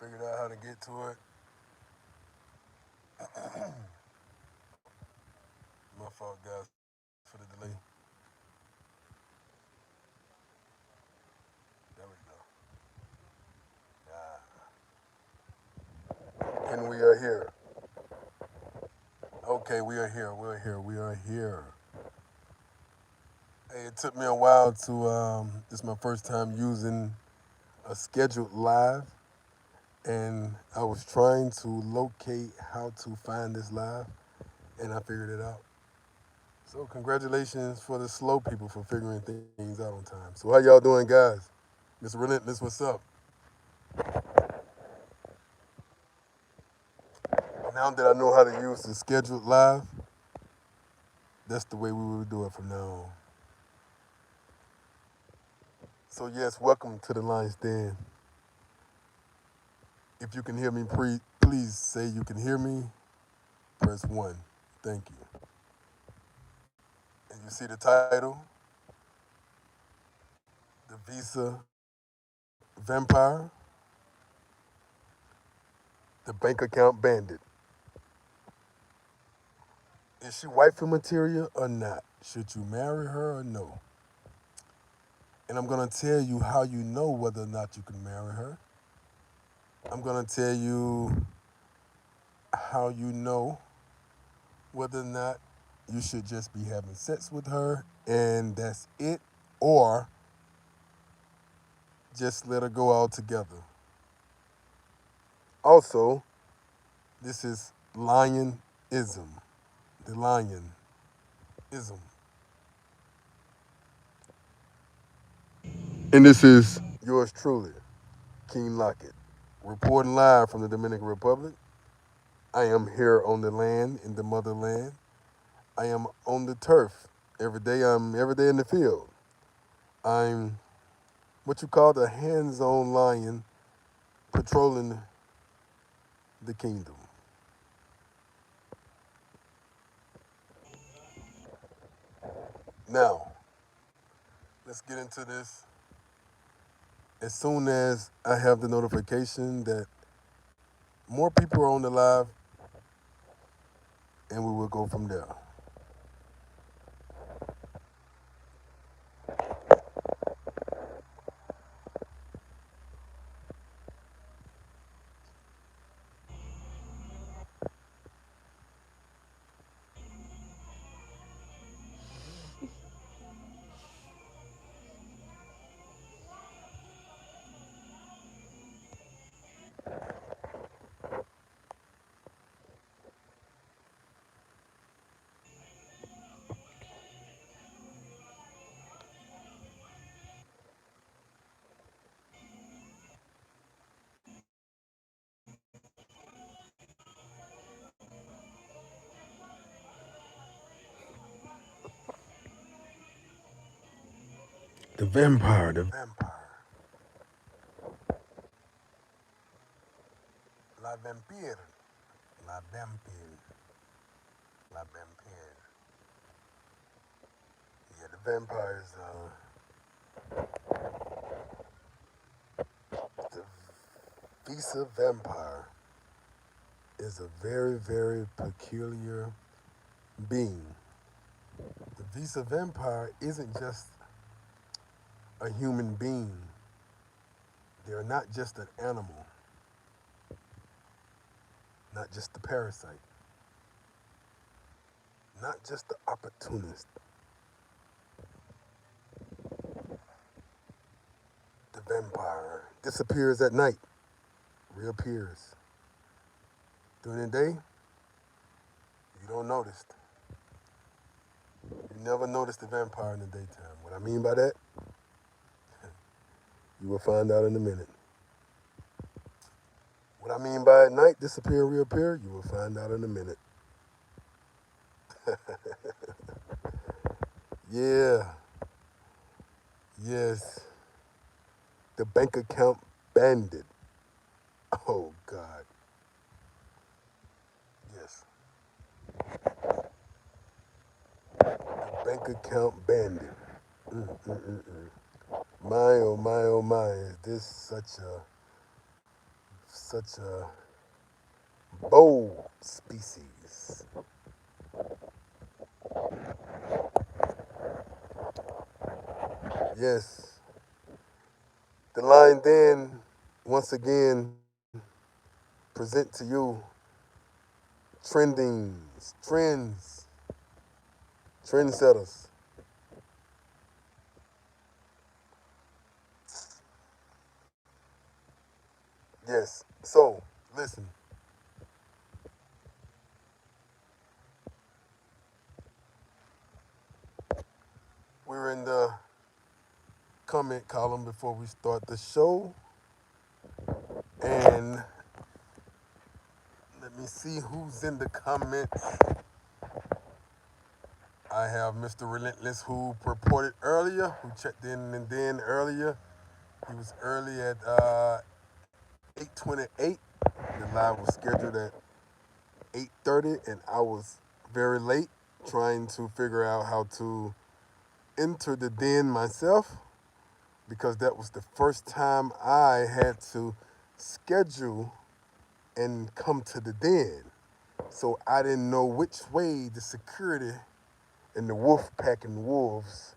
Figured out how to get to it. My fault, guys, for the delay. There we go. And we are here. Okay, we are here. We are here. We are here. Hey, it took me a while to. This is my first time using a scheduled live, and I was trying to locate how to find this live, and I figured it out. So congratulations for the slow people for figuring things out on time. So how y'all doing, guys? Miss Relentless, what's up? Now that I know how to use the scheduled live, that's the way we will do it from now on. So yes, welcome to the Lion's Den. If you can hear me, please say you can hear me. Press 1. Thank you. And you see the title, The Visa Vampire, The Bank Account Bandit. Is she wifey material or not? Should you marry her or no? And I'm going to tell you how you know whether or not you can marry her. I'm going to tell you how you know whether or not you should just be having sex with her and that's it, or just let her go altogether. Also, this is lionism. The lionism. And this is yours truly, King Lockett, reporting live from the Dominican Republic. I am here on the land, in the motherland. I am on the turf. Every day I'm every day in the field. I'm what you call the hands-on lion patrolling the kingdom. Now, let's get into this. As soon as I have the notification that more people are on the live, and we will go from there. The vampire, the vampire. La vampire. La vampire. La vampire. Yeah, the vampires, the Visa vampire is a very, very peculiar being. The Visa vampire isn't just a human being. They're not just an animal, not just the parasite, not just the opportunist. The vampire disappears at night, reappears. During the day, you don't notice. You never notice the vampire in the daytime. What I mean by that, you will find out in a minute. What I mean by at night, disappear, reappear, you will find out in a minute. Yeah, yes, the bank account bandit. Oh, God. Yes, the bank account bandit. My, oh, my, oh, my. Is this such a such a bold species. Yes, the lion then once again present to you trendings, trendsetters. Yes. So listen, we're in the comment column before we start the show, and let me see who's in the comments. I have Mr. Relentless who reported earlier, who checked in and then earlier. He was early at 8:28. The live was scheduled at 8:30, and I was very late trying to figure out how to enter the den myself because that was the first time I had to schedule and come to the den. So I didn't know which way the security and the wolf packing wolves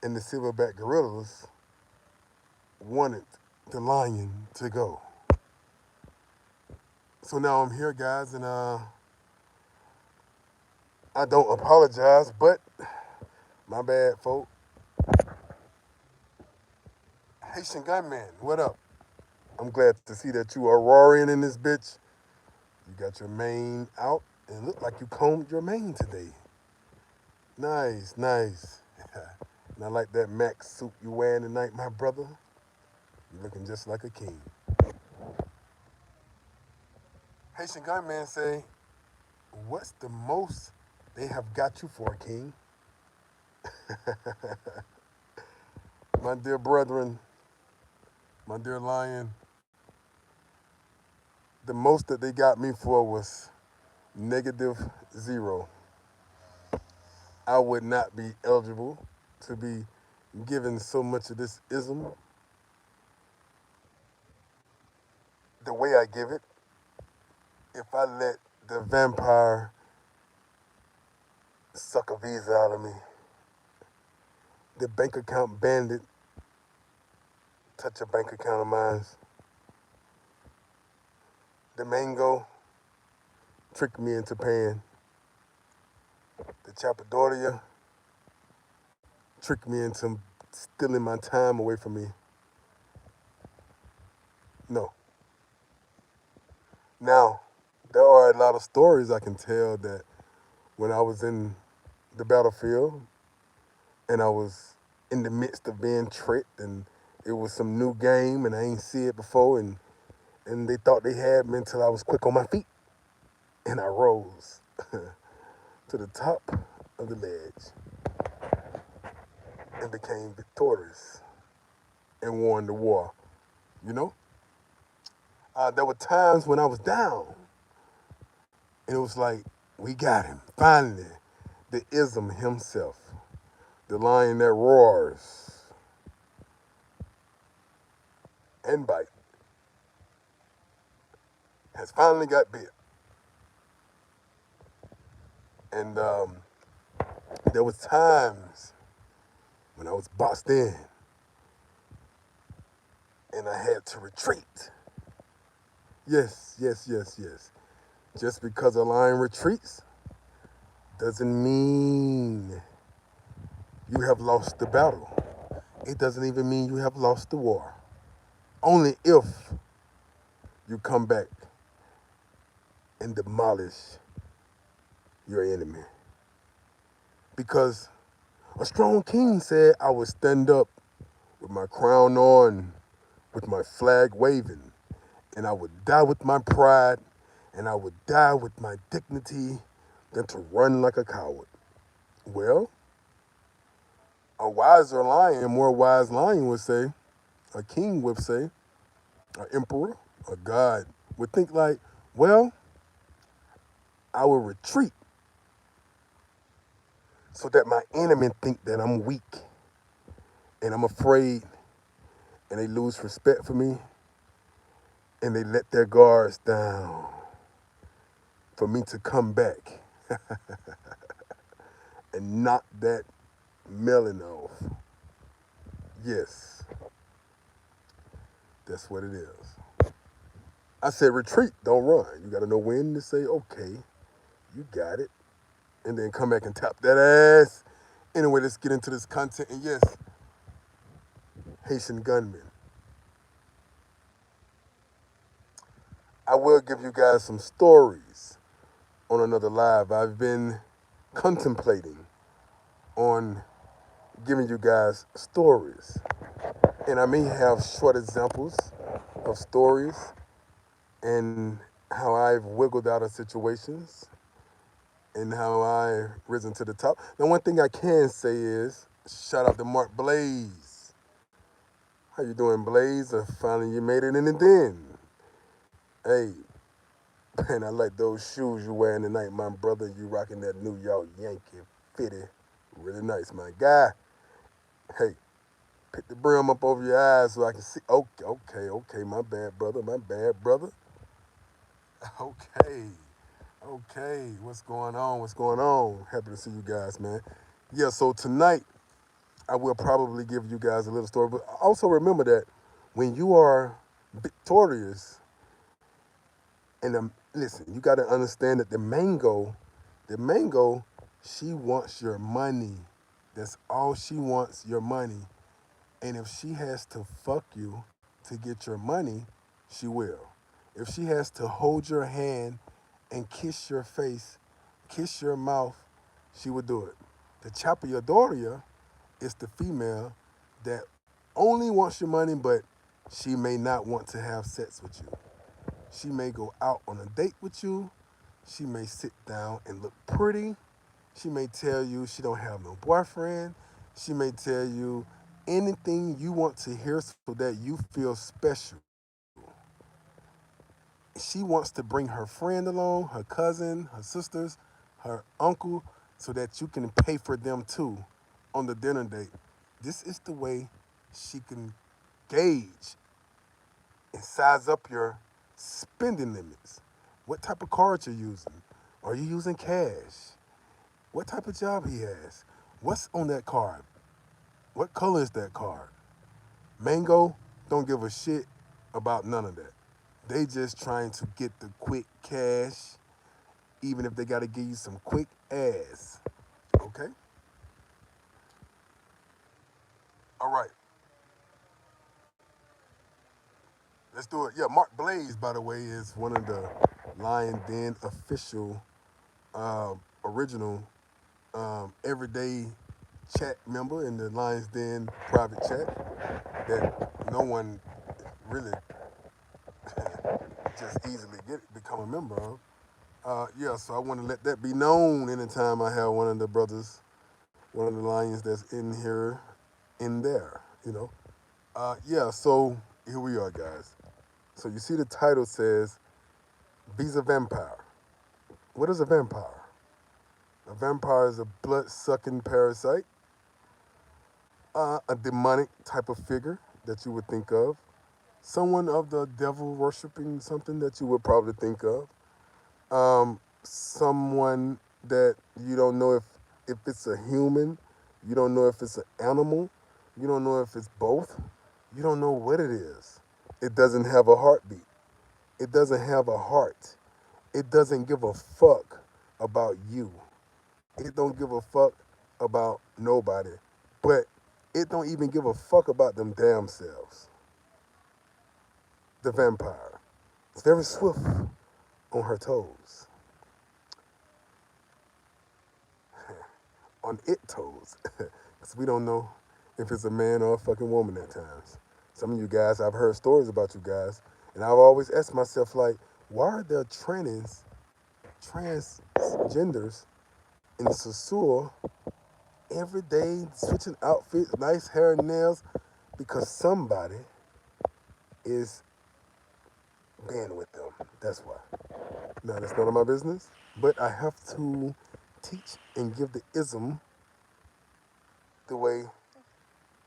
and the silverback gorillas wanted the lion to go. So now I'm here, guys, and I don't apologize, but my bad, folk. Haitian Gunman, what up? I'm glad to see that you are roaring in this bitch. You got your mane out and look like you combed your mane today. Nice, nice. And I like that Mac suit you wearing tonight, my brother. You're looking just like a king. Haitian Gunman say, what's the most they have got you for, king? My dear brethren, my dear lion, the most that they got me for was -0. I would not be eligible to be given so much of this ism the way I give it if I let the vampire suck a visa out of me. The bank account bandit touch a bank account of mine. The mango tricked me into paying. The chapadoria tricked me into stealing my time away from me. No. Now, there are a lot of stories I can tell that when I was in the battlefield and I was in the midst of being tricked and it was some new game and I ain't see it before and they thought they had me until I was quick on my feet and I rose to the top of the ledge and became victorious and won the war. You know, there were times when I was down and it was like, we got him. Finally, the ism himself, the lion that roars and bite, has finally got bit. And there was times when I was boxed in and I had to retreat. Yes, yes, yes, yes. Just because a lion retreats doesn't mean you have lost the battle. It doesn't even mean you have lost the war. Only if you come back and demolish your enemy. Because a strong king said I would stand up with my crown on, with my flag waving, and I would die with my pride, and I would die with my dignity than to run like a coward. Well, a wiser lion, a more wise lion would say, a king would say, an emperor, a god would think like, well, I will retreat so that my enemy think that I'm weak and I'm afraid and they lose respect for me and they let their guards down for me to come back and knock that melon off. Yes, that's what it is. I said retreat, don't run. You got to know when to say, okay, you got it, and then come back and tap that ass. Anyway, let's get into this content. And yes, Haitian gunmen. I will give you guys some stories on another live. I've been contemplating on giving you guys stories. And I may have short examples of stories and how I've wiggled out of situations and how I've risen to the top. Now, one thing I can say is shout out to Mark Blaze. How you doing, Blaze? Finally, you made it in the den. Hey, man, I like those shoes you wearing tonight, my brother. You rocking that New York Yankee fitty. Really nice, my guy. Hey, pick the brim up over your eyes so I can see. Okay, okay, okay. My bad, brother. My bad, brother. Okay, okay. What's going on? What's going on? Happy to see you guys, man. Yeah, so tonight I will probably give you guys a little story, but also remember that when you are victorious, and listen, you got to understand that the mango, she wants your money. That's all she wants, your money. And if she has to fuck you to get your money, she will. If she has to hold your hand and kiss your face, kiss your mouth, she will do it. The chapayodoria is the female that only wants your money, but she may not want to have sex with you. She may go out on a date with you. She may sit down and look pretty. She may tell you she don't have no boyfriend. She may tell you anything you want to hear so that you feel special. She wants to bring her friend along, her cousin, her sisters, her uncle, so that you can pay for them too on the dinner date. This is the way she can gauge and size up your spending limits. What type of card you're using? Are you using cash? What type of job he has? What's on that card? What color is that card? Mango don't give a shit about none of that. They just trying to get the quick cash, even if they got to give you some quick ass. Okay? All right. Let's do it. Yeah, Mark Blaze, by the way, is one of the Lion Den official, original, everyday chat member in the Lions Den private chat that no one really just easily become a member of. Yeah, so I want to let that be known anytime I have one of the brothers, one of the Lions that's in here, in there. Yeah, so here we are, guys. So you see the title says, Visa Vampire. What is a vampire? A vampire is a blood-sucking parasite, a demonic type of figure that you would think of, someone of the devil worshiping something that you would probably think of, someone that you don't know if it's a human, you don't know if it's an animal, you don't know if it's both, you don't know what it is. It doesn't have a heartbeat. It doesn't have a heart. It doesn't give a fuck about you. It don't give a fuck about nobody. But it don't even give a fuck about them damn selves. The vampire. It's very swift on her toes. On it toes. Because we don't know if it's a man or a fucking woman at times. Some of you guys, I've heard stories about you guys, and I've always asked myself, like, why are there transgenders in Sosua every day, switching outfits, nice hair and nails, because somebody is being with them. That's why. Now, that's none of my business, but I have to teach and give the ism the way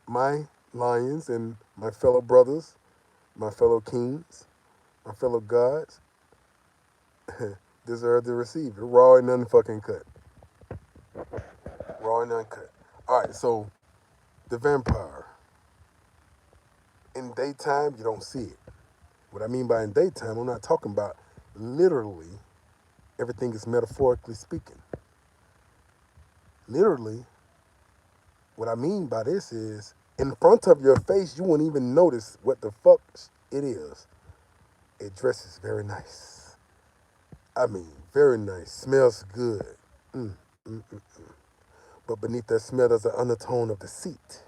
my lions and my fellow brothers, my fellow kings, my fellow gods, deserve to receive it. Raw and unfucking cut. Raw and uncut. All right, so the vampire. In daytime, you don't see it. What I mean by in daytime, I'm not talking about literally. Everything is metaphorically speaking. Literally, what I mean by this is in front of your face, you won't even notice what the fuck it is. It dresses very nice. I mean, very nice. Smells good. Mm, mm, mm. But beneath that smell, there's an undertone of deceit.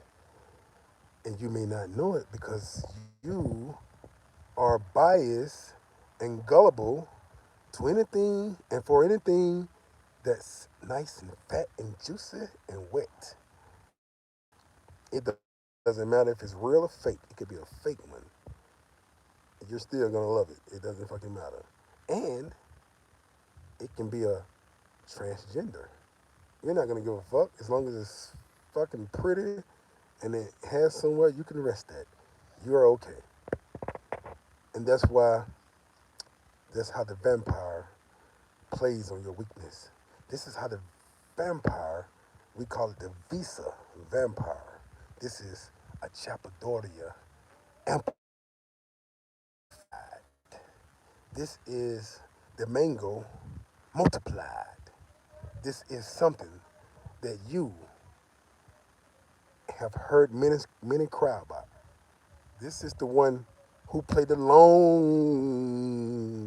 And you may not know it because you are biased and gullible to anything and for anything that's nice and fat and juicy and wet. It doesn't matter if it's real or fake. It could be a fake one. You're still gonna love it. It doesn't fucking matter. And it can be a transgender. You're not gonna give a fuck as long as it's fucking pretty and it has somewhere you can rest at. You're okay. And that's how the vampire plays on your weakness. This is how the vampire, we call it the Visa vampire. This is a Chapadoria amplified. This is the mango multiplied. This is something that you have heard many cry about. This is the one who played the long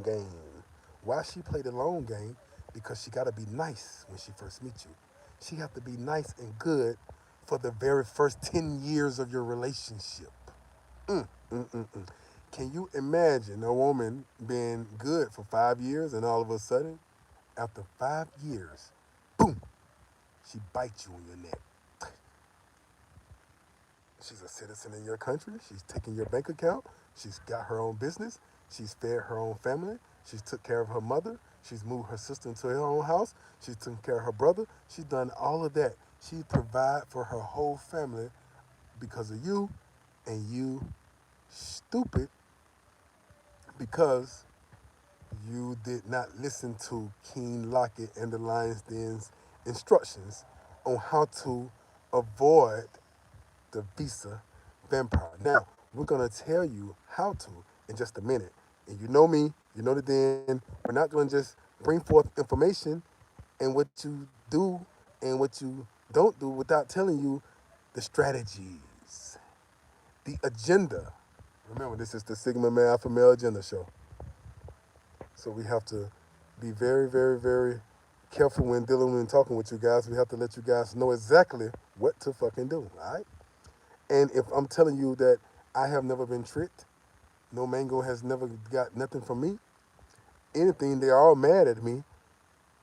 game. Why she played the long game? Because she got to be nice when she first meets you. She have to be nice and good for the very first 10 years of your relationship. Mm, mm, mm, mm. Can you imagine a woman being good for 5 years and all of a sudden, after 5 years, boom, she bites you on your neck? She's a citizen in your country. She's taken your bank account. She's got her own business. She's fed her own family. She's took care of her mother. She's moved her sister into her own house. She's taken care of her brother. She's done all of that. She provide for her whole family because of you, and you stupid because you did not listen to King Lockett and the Lion's Den's instructions on how to avoid the Visa vampire. Now, we're going to tell you how to in just a minute. And you know me, you know the Den. We're not going to just bring forth information and what you do and what you don't do without telling you the strategies, the agenda. Remember, this is the Sigma Man Alpha Male Agenda Show. So we have to be very, very, very careful when dealing and talking with you guys. We have to let you guys know exactly what to fucking do, all right? And if I'm telling you that I have never been tricked, no mango has never got nothing from me, anything, they're all mad at me.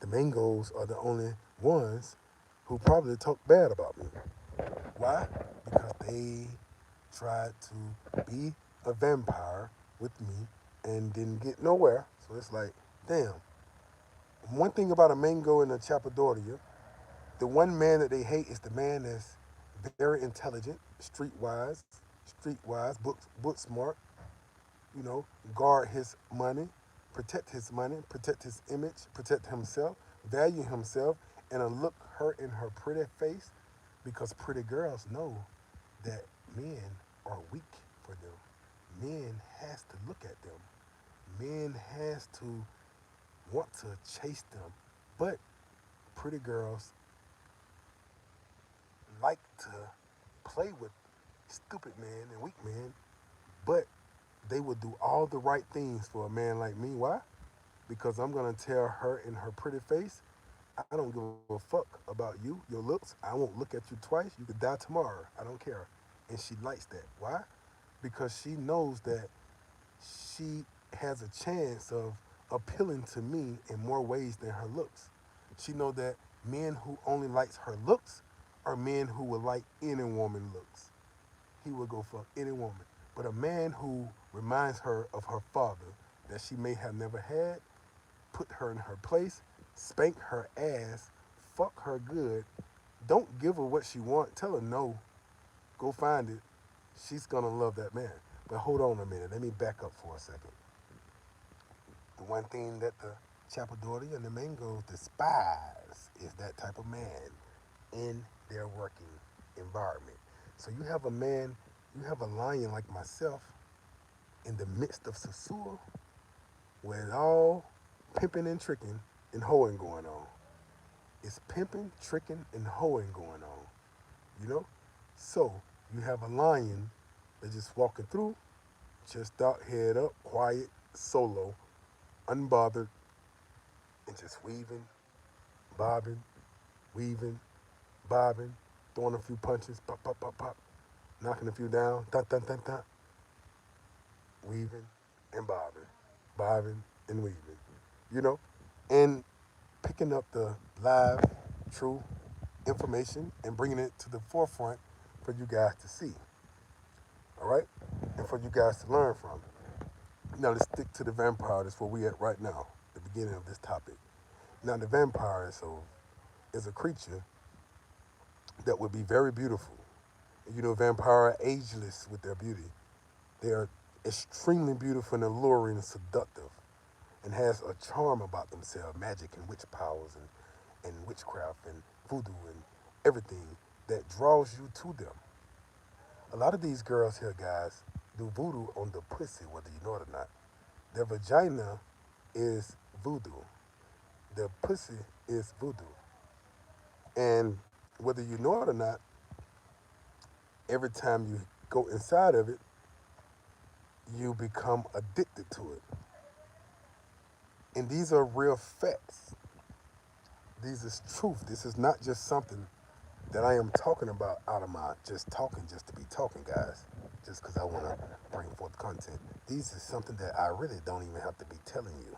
The mangoes are the only ones who probably talk bad about me. Why? Because they tried to be a vampire with me and didn't get nowhere. So it's like, damn. One thing about a mango and a chapadoria, the one man that they hate is the man that's very intelligent, book smart, guard his money, protect his image, protect himself, value himself, and look her in her pretty face because pretty girls know that men are weak for them. Men has to look at them. Men has to want to chase them. But pretty girls like to play with stupid men and weak men, but they would do all the right things for a man like me. Why? Because I'm gonna tell her in her pretty face, I don't give a fuck about you, your looks. I won't look at you twice. You could die tomorrow. I don't care. And she likes that. Why? Because she knows that she has a chance of appealing to me in more ways than her looks. She know that men who only likes her looks are men who would like any woman looks. He would go for any woman. But a man who reminds her of her father that she may have never had, put her in her place, spank her ass, fuck her good, don't give her what she want, tell her no, go find it. She's gonna love that man. But hold on a minute, let me back up for a second. One thing that the Chapadori and the Mangos despise is that type of man in their working environment. So you have a man, you have a lion like myself in the midst of Sosua with all pimping and tricking and hoeing going on. It's pimping, tricking, and hoeing going on. You know? So you have a lion that's just walking through, chest out, head up, quiet, solo, unbothered, and just weaving, bobbing, weaving, bobbing, throwing a few punches, pop, pop, pop, pop, knocking a few down, dun, dun, dun, dun, weaving and bobbing, bobbing and weaving, you know, and picking up the live, true information and bringing it to the forefront for you guys to see, all right, and for you guys to learn from. Now let's stick to the vampire. That's where we at right now, the beginning of this topic. Now the vampire is a creature that would be very beautiful. You know, vampire are ageless with their beauty. They are extremely beautiful and alluring and seductive, and has a charm about themselves, magic and witch powers and witchcraft and voodoo and everything that draws you to them. A lot of these girls here, guys, do voodoo on the pussy, whether you know it or not. Their vagina is voodoo. Their pussy is voodoo. And whether you know it or not, every time you go inside of it, you become addicted to it. And these are real facts. These is truth. This is not just something that I am talking about out of my just talking just to be talking, guys. Just because I want to bring forth content. These is something that I really don't even have to be telling you.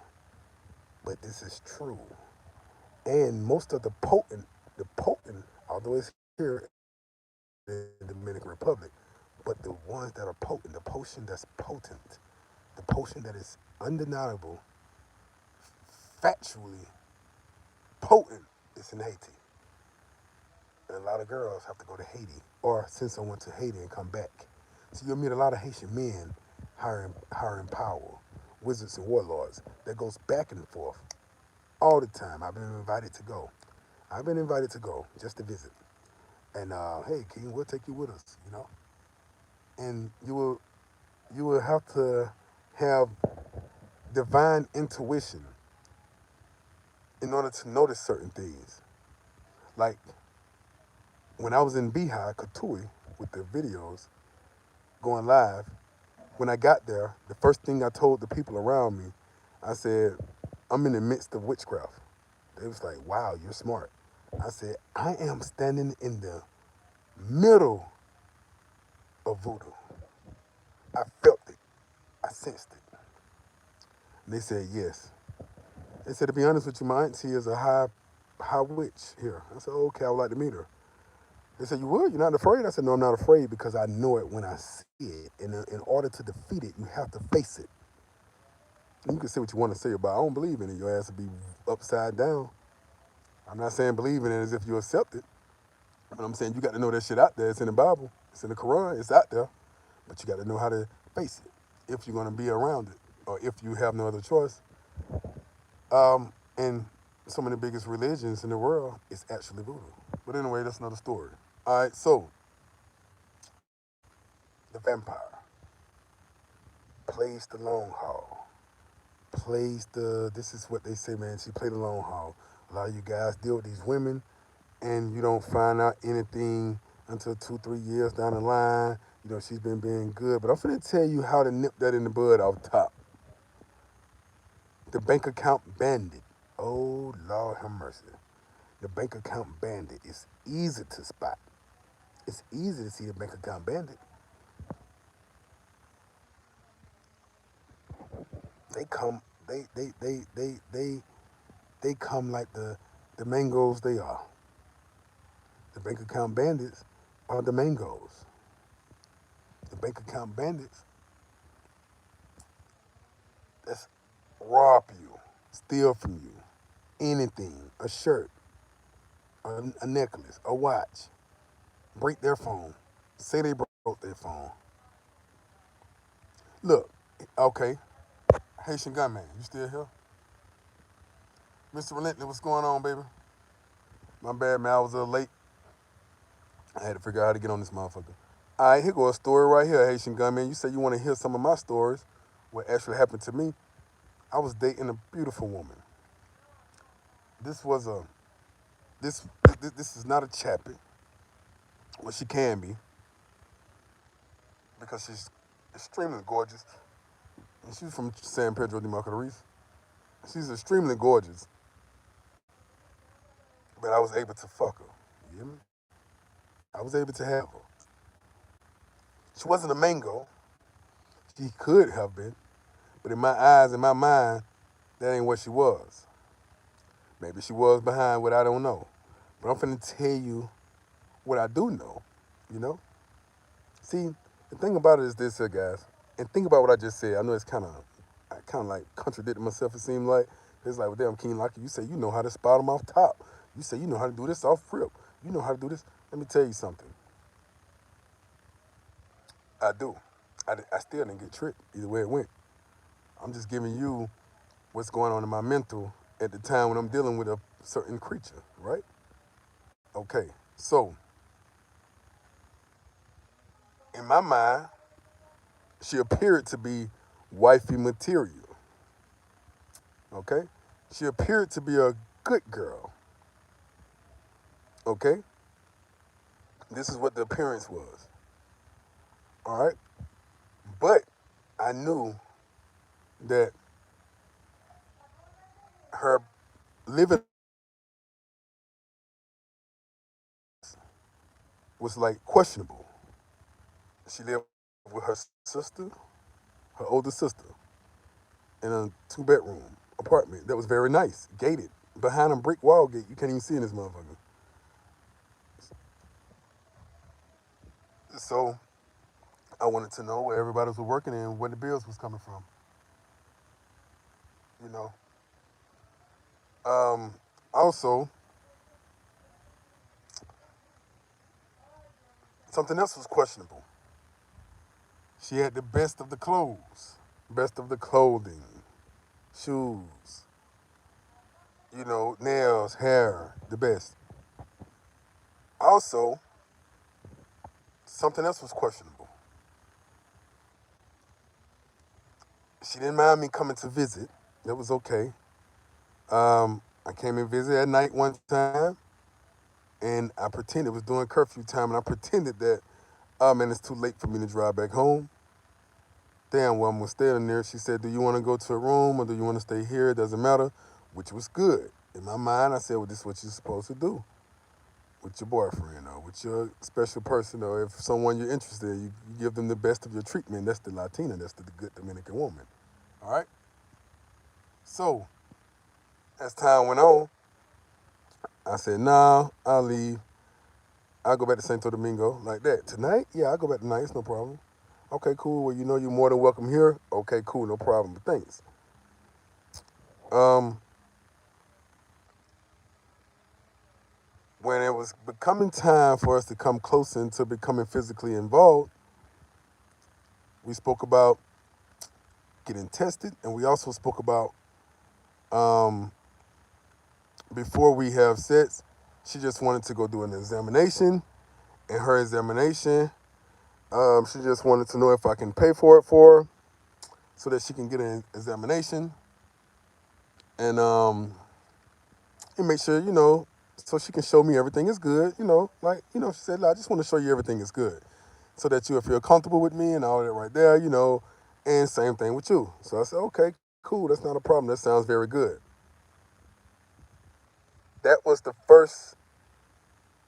But this is true. And most of the potent, although it's here in the Dominican Republic, but the ones that are potent, the potion that's potent, the potion that is undeniable, factually potent, is in Haiti. And a lot of girls have to go to Haiti or send someone to Haiti and come back. So you'll meet a lot of Haitian men hiring power, wizards and warlords that goes back and forth all the time. I've been invited to go. I've been invited to go just to visit. And hey, King, we'll take you with us, you know. And you will have to have divine intuition in order to notice certain things. Like when I was in Bihar, Katui, with the videos going live, when I got there, the first thing I told the people around me, I said, I'm in the midst of witchcraft. They was like, wow, you're smart. I said, I am standing in the middle of voodoo. I felt it. I sensed it. And they said, yes. They said, to be honest with you, my auntie is a high witch here. I said, okay, I would like to meet her. They said, you would? You're not afraid? I said, no, I'm not afraid because I know it when I see it. And in order to defeat it, you have to face it. And you can say what you want to say about it. I don't believe in it. Your ass will be upside down. I'm not saying believe in it as if you accept it. But I'm saying you got to know that shit out there. It's in the Bible. It's in the Quran. It's out there. But you got to know how to face it if you're going to be around it or if you have no other choice. And some of the biggest religions in the world is actually voodoo. But anyway, that's another story. All right, so the vampire plays the long haul. This is what they say, man, she played the long haul. A lot of you guys deal with these women and you don't find out anything until 2, 3 years down the line. You know, she's been being good. But I'm finna tell you how to nip that in the bud off top. The bank account bandit. Oh, Lord have mercy. The bank account bandit is easy to spot. It's easy to see the bank account bandit. They come, they come like the mangoes they are. The bank account bandits are the mangoes. The bank account bandits, that's rob you, steal from you, anything, a shirt, a necklace, a watch, break their phone, say they broke their phone. Look, okay, Haitian gunman, you still here? Mr. Relentless, what's going on, baby? My bad, man. I was a little late. I had to figure out how to get on this motherfucker. All right, here go a story right here, Haitian Gunman. You said you want to hear some of my stories, what actually happened to me. I was dating a beautiful woman. This was a this is not a chappy. Well, she can be because she's extremely gorgeous. And she's from San Pedro de Macorís. She's extremely gorgeous, but I was able to fuck her. You hear me? I was able to have her. She wasn't a mango. She could have been, but in my eyes, in my mind, that ain't what she was. Maybe she was behind what I don't know. But I'm finna tell you what I do know, you know? See, the thing about it is this here, guys. And think about what I just said. I know it's I kind of like contradicted myself, it seemed like. It's like, well, damn, King Locky, you say you know how to spot them off top. You say you know how to do this off rip. You know how to do this. Let me tell you something. I do. I still didn't get tricked either way it went. I'm just giving you what's going on in my mental at the time when I'm dealing with a certain creature, right? Okay, so in my mind, she appeared to be wifey material, okay? She appeared to be a good girl, okay? This is what the appearance was, all right? But I knew that her living was like questionable. She lived with her sister, her older sister, in a two-bedroom apartment that was very nice, gated. Behind a brick wall gate, you can't even see in this motherfucker. So I wanted to know where everybody was working and where the bills was coming from. You know. Um, Also, something else was questionable. She had the best of the clothes, best of the clothing, shoes, nails, hair, the best. Also, something else was questionable. She didn't mind me coming to visit. That was okay. I came and visited at night one time, and I pretended it was during curfew time, and I pretended that, oh man, it's too late for me to drive back home. Damn, well, I'm gonna stay in there. She said, do you want to go to a room or do you want to stay here? It doesn't matter, which was good. In my mind, I said, well, this is what you're supposed to do with your boyfriend or with your special person or if someone you're interested in, you give them the best of your treatment. That's the Latina, that's the good Dominican woman. All right? So, as time went on, I said, nah, I'll leave. I'll go back to Santo Domingo like that. Tonight? Yeah, I'll go back tonight. It's no problem. Okay, cool. Well, you know you're more than welcome here. Okay, cool. No problem. But thanks. Um, when it was becoming time for us to come closer into becoming physically involved, we spoke about getting tested, and we also spoke about um, before we have sex, she just wanted to go do an examination. In her examination, she just wanted to know if I can pay for it for her so that she can get an examination and and make sure, so she can show me everything is good, she said, I just want to show you everything is good so that you'll feel comfortable with me and all that right there, and same thing with you. So I said, okay, cool, that's not a problem. That sounds very good. That was the first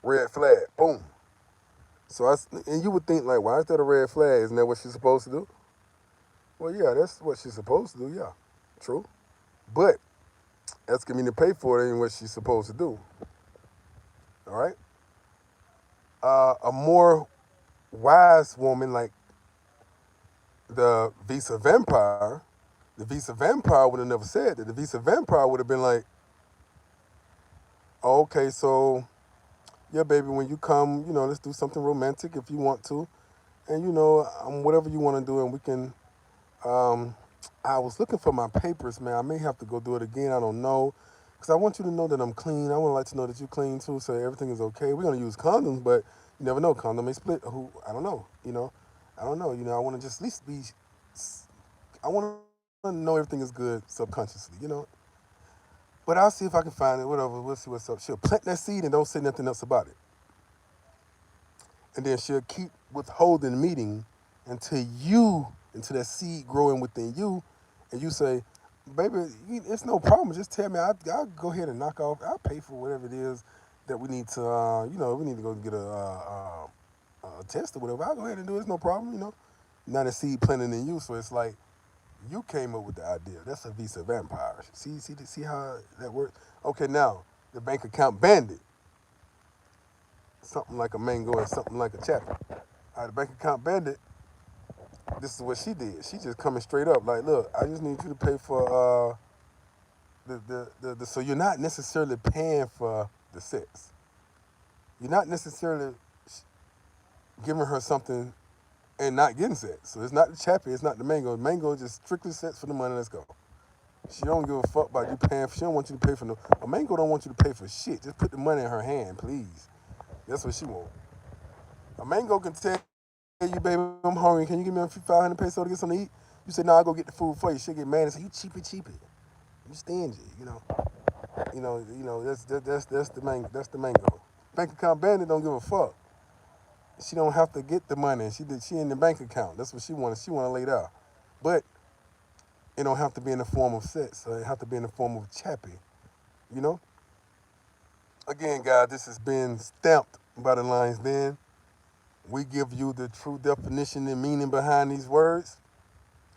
red flag. Boom. And you would think, like, why is that a red flag? Isn't that what she's supposed to do? Well, yeah, that's what she's supposed to do, yeah. True. But asking me to pay for it ain't what she's supposed to do. All right? A more wise woman like the Visa Vampire would have never said that. The Visa Vampire would have been like, oh, okay, so, yeah, baby, when you come, let's do something romantic if you want to. And, whatever you want to do, and we can. Um, I was looking for my papers, man. I may have to go do it again. I don't know. Because I want you to know that I'm clean. I want to like to know that you're clean too, so everything is okay. We're gonna use condoms, but you never know. Condom may split. Who I don't know. I don't know. I want to just at least be. I want to know everything is good subconsciously. But I'll see if I can find it. Whatever. We'll see what's up. She'll plant that seed and don't say nothing else about it, and then she'll keep withholding meeting until that seed growing within you, and you say, "Baby, it's no problem. Just tell me. I'll go ahead and knock off. I'll pay for whatever it is that we need to. We need to go get a test or whatever. I'll go ahead and do it. It's no problem. Now the seed planted in you, so it's like you came up with the idea. That's a visa vampire. See how that works. Okay, now the bank account bandit, something like a mango and something like a chappy. All right, the bank account bandit. This is what she did. She just coming straight up like, look, I just need you to pay for the so you're not necessarily paying for the sex. You're not necessarily giving her something and not getting sex. So it's not the chappy, it's not the mango. Mango is just strictly sex for the money. Let's go. She don't give a fuck about you paying. She don't want you to pay for no. A mango don't want you to pay for shit. Just put the money in her hand, please. That's what she want. A mango can tell you, baby, I'm hungry. Can you give me a 500 pesos to get something to eat? You say, no, I'll go get the food for you. She'll get mad and say, you cheapy. You stingy, that's the mango. Bank account bandit don't give a fuck. She don't have to get the money. She in the bank account. That's what she wanted. She want to lay down. But it don't have to be in the form of sex. So it have to be in the form of chappy. You know? Again, guys, this has been stamped by the Lions Den. We give you the true definition and meaning behind these words.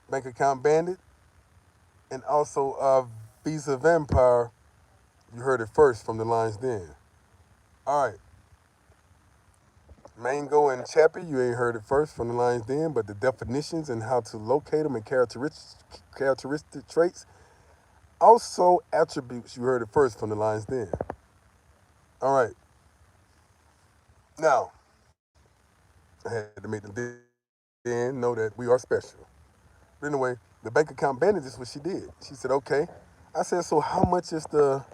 Bank account bandit. And also Visa vampire. You heard it first from the Lions Den. All right. Mango and Chappie, you ain't heard it first from the Lions Den, but the definitions and how to locate them and characteristic traits, also attributes, you heard it first from the Lions Den. All right. Now, I had to make the Den know that we are special. But anyway, the bank account bandit is what she did. She said, okay. I said, so how much is the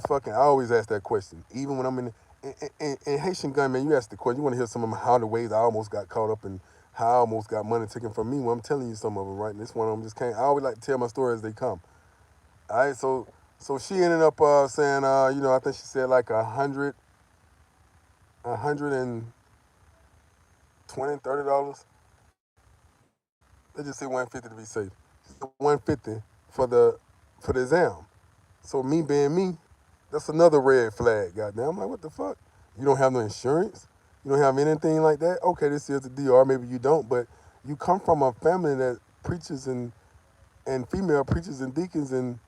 fucking, I always ask that question, even when I'm in Haitian gunman, you ask the question, you want to hear some of how the ways I almost got caught up and how I almost got money taken from me. Well, I'm telling you some of them, right? And this one of them just can't, I always like to tell my story as they come. All right, so she ended up saying, I think she said like $120, $30. They just say 150 to be safe. 150 for the exam. So me being me, that's another red flag. Goddamn, I'm like, what the fuck? You don't have no insurance. You don't have anything like that. Okay, this is the DR. Maybe you don't, but you come from a family that preaches and female preachers and deacons and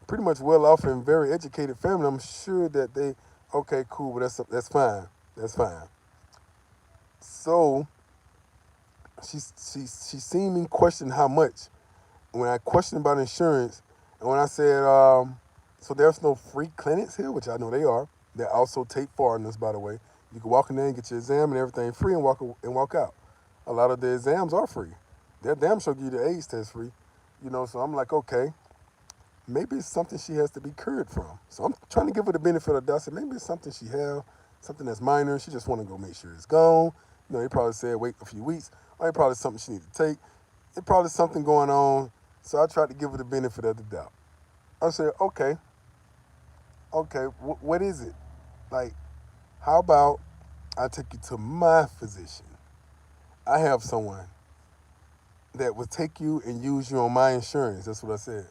pretty much well off and very educated family. I'm sure that they okay, cool, but that's fine. That's fine. So she seen me question how much when I questioned about insurance, and when I said, so there's no free clinics here, which I know they are. They also take foreigners, by the way. You can walk in there and get your exam and everything free and walk out. A lot of the exams are free. They're damn sure give you the AIDS test free. So I'm like, okay, maybe it's something she has to be cured from. So I'm trying to give her the benefit of the doubt. I said, maybe it's something she have, something that's minor. She just want to go make sure it's gone. They probably said wait a few weeks. Or it probably something she need to take. It probably something going on. So I tried to give her the benefit of the doubt. I said, okay, what is it? Like, how about I take you to my physician? I have someone that will take you and use you on my insurance. That's what I said.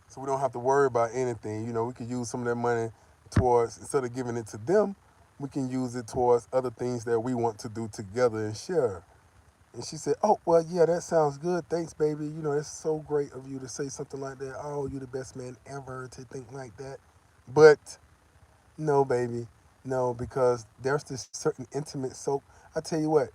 So we don't have to worry about anything. We could use some of that money towards, instead of giving it to them, we can use it towards other things that we want to do together and share. And she said, oh, well, yeah, that sounds good. Thanks, baby. It's so great of you to say something like that. Oh, you're the best man ever to think like that. But no, baby. No, because there's this certain intimate soap. I tell you what,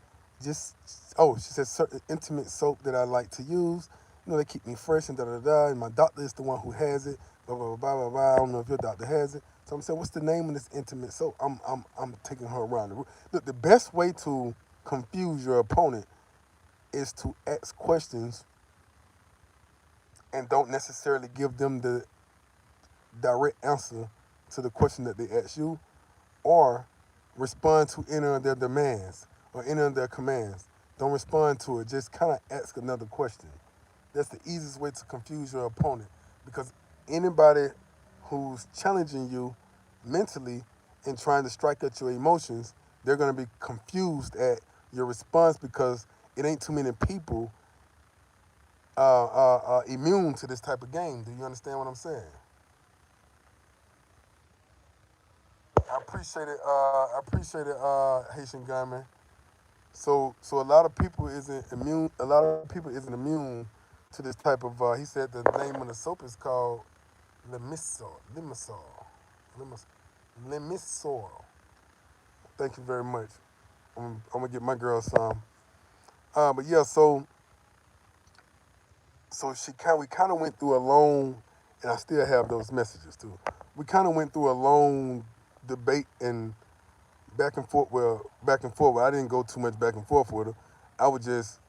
she said certain intimate soap that I like to use. They keep me fresh and da-da-da. And my doctor is the one who has it. Blah, blah, blah, blah, blah. I don't know if your doctor has it. So I'm saying, what's the name of this intimate soap? I'm taking her around the room. Look, the best way to confuse your opponent is to ask questions and don't necessarily give them direct answer to the question that they ask you, or respond to any of their demands or any of their commands. Don't respond to it. Just kind of ask another question. That's the easiest way to confuse your opponent, because anybody who's challenging you mentally and trying to strike at your emotions, they're going to be confused at your response, because it ain't too many people immune to this type of game. Do you understand what I'm saying? I appreciate it. I appreciate it, Haitian Gunman. So a lot of people isn't immune. A lot of people isn't immune to this type of. He said the name of the soap is called Limisol. Limisol. Limis, Limisol. Thank you very much. I'm gonna get my girl some. But yeah, so we kind of went through a long, and I still have those messages too. We kind of went through a long debate and back and forth. Well, back and forth. I didn't go too much back and forth with her. I would just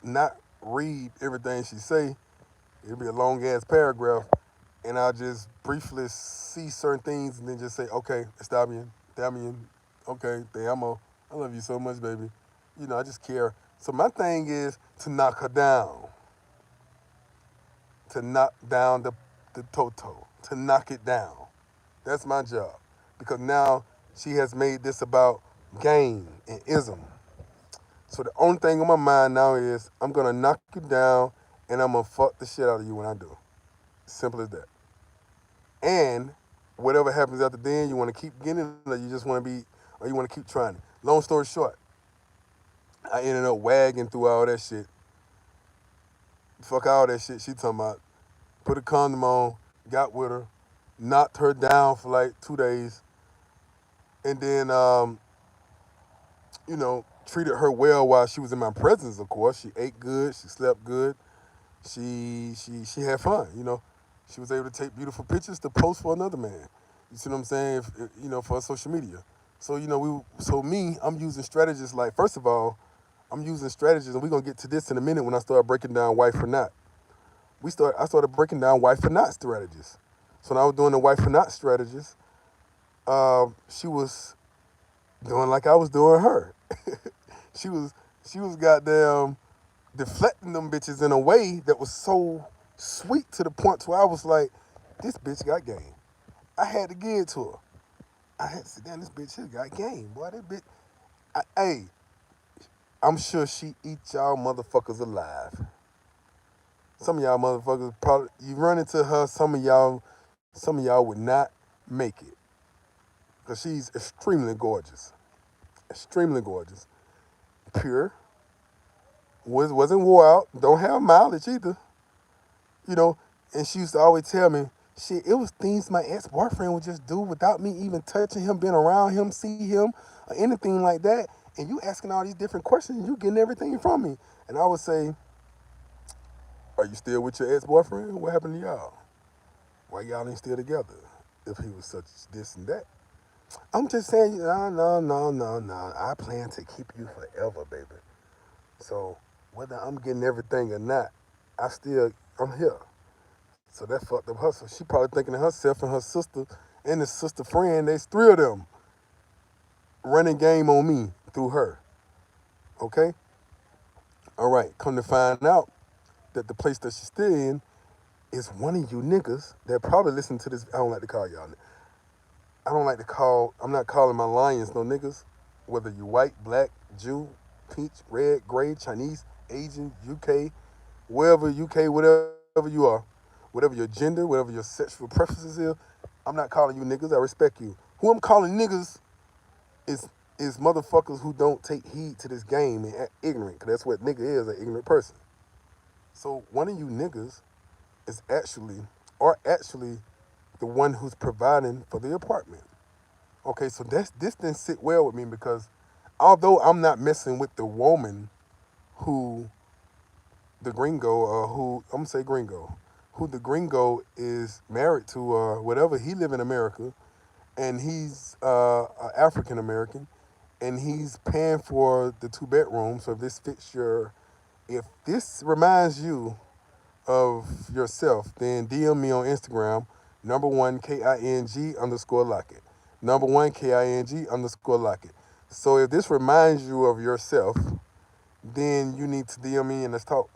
not read everything she say. It'd be a long ass paragraph, and I'll just briefly see certain things, and then just say, "Okay, Establian, Damian, okay, te amo. I love you so much, baby. You know, I just care." So my thing is to knock her down, to knock down the toto, to knock it down. That's my job, because now she has made this about game and ism. So the only thing on my mind now is I'm gonna knock you down and I'm gonna fuck the shit out of you when I do. Simple as that. And whatever happens after then, you wanna keep getting it, or you just wanna be, or you wanna keep trying it. Long story short, I ended up wagging through all that shit. Fuck all that shit she talking about. Put a condom on, got with her, knocked her down for like 2 days, and then treated her well while she was in my presence. Of course, she ate good, she slept good, she had fun. She was able to take beautiful pictures to post for another man. You see what I'm saying? For social media. So I'm using strategies like, first of all, I'm using strategies, and we're gonna get to this in a minute when I start breaking down wife or not. I started breaking down wife or not strategies. So when I was doing the wife or not strategies, she was doing like I was doing her. she was she was goddamn deflecting them bitches in a way that was so sweet, to the point to where I was like, this bitch got game. I had to give it to her. I had to sit down. This bitch here got game, boy. That bitch. Hey, I'm sure she eat y'all motherfuckers alive. Some of y'all motherfuckers probably, you run into her. Some of y'all would not make it, because she's extremely gorgeous, extremely gorgeous, pure. Wasn't wore out. Don't have mileage either. you know. And she used to always tell me, shit, it was things my ex boyfriend would just do without me even touching him, being around him, see him, or anything like that. And you asking all these different questions, and you getting everything from me. And I would say, are you still with your ex boyfriend? What happened to y'all? Why y'all ain't still together? If he was such this and that. I'm just saying, no, no, no, no, no. I plan to keep you forever, baby. So whether I'm getting everything or not, I'm here. So that fucked up her. So she probably thinking of herself and her sister and his sister friend. There's three of them running game on me through her. Okay? All right. Come to find out that the place that she's still in is one of you niggas that probably listen to this. I don't like to call y'all. I'm not calling my lions no niggas. Whether you white, black, Jew, peach, red, gray, Chinese, Asian, UK, wherever, UK, whatever you are, whatever your gender, whatever your sexual preferences is, I'm not calling you niggas. I respect you. Who I'm calling niggas is is motherfuckers who don't take heed to this game and act ignorant, because that's what nigga is, an ignorant person. So one of you niggas is actually the one who's providing for the apartment. Okay, so this didn't sit well with me, because although I'm not messing with the woman who the gringo, or who I'm gonna say gringo, who the gringo is married to, or whatever, he live in America, and he's African American, and he's paying for the 2 bedrooms. So if this reminds you of yourself, then DM me on Instagram, Number one, KING underscore Lockett. Number one, KING underscore Lockett. So if this reminds you of yourself, then you need to DM me and let's talk.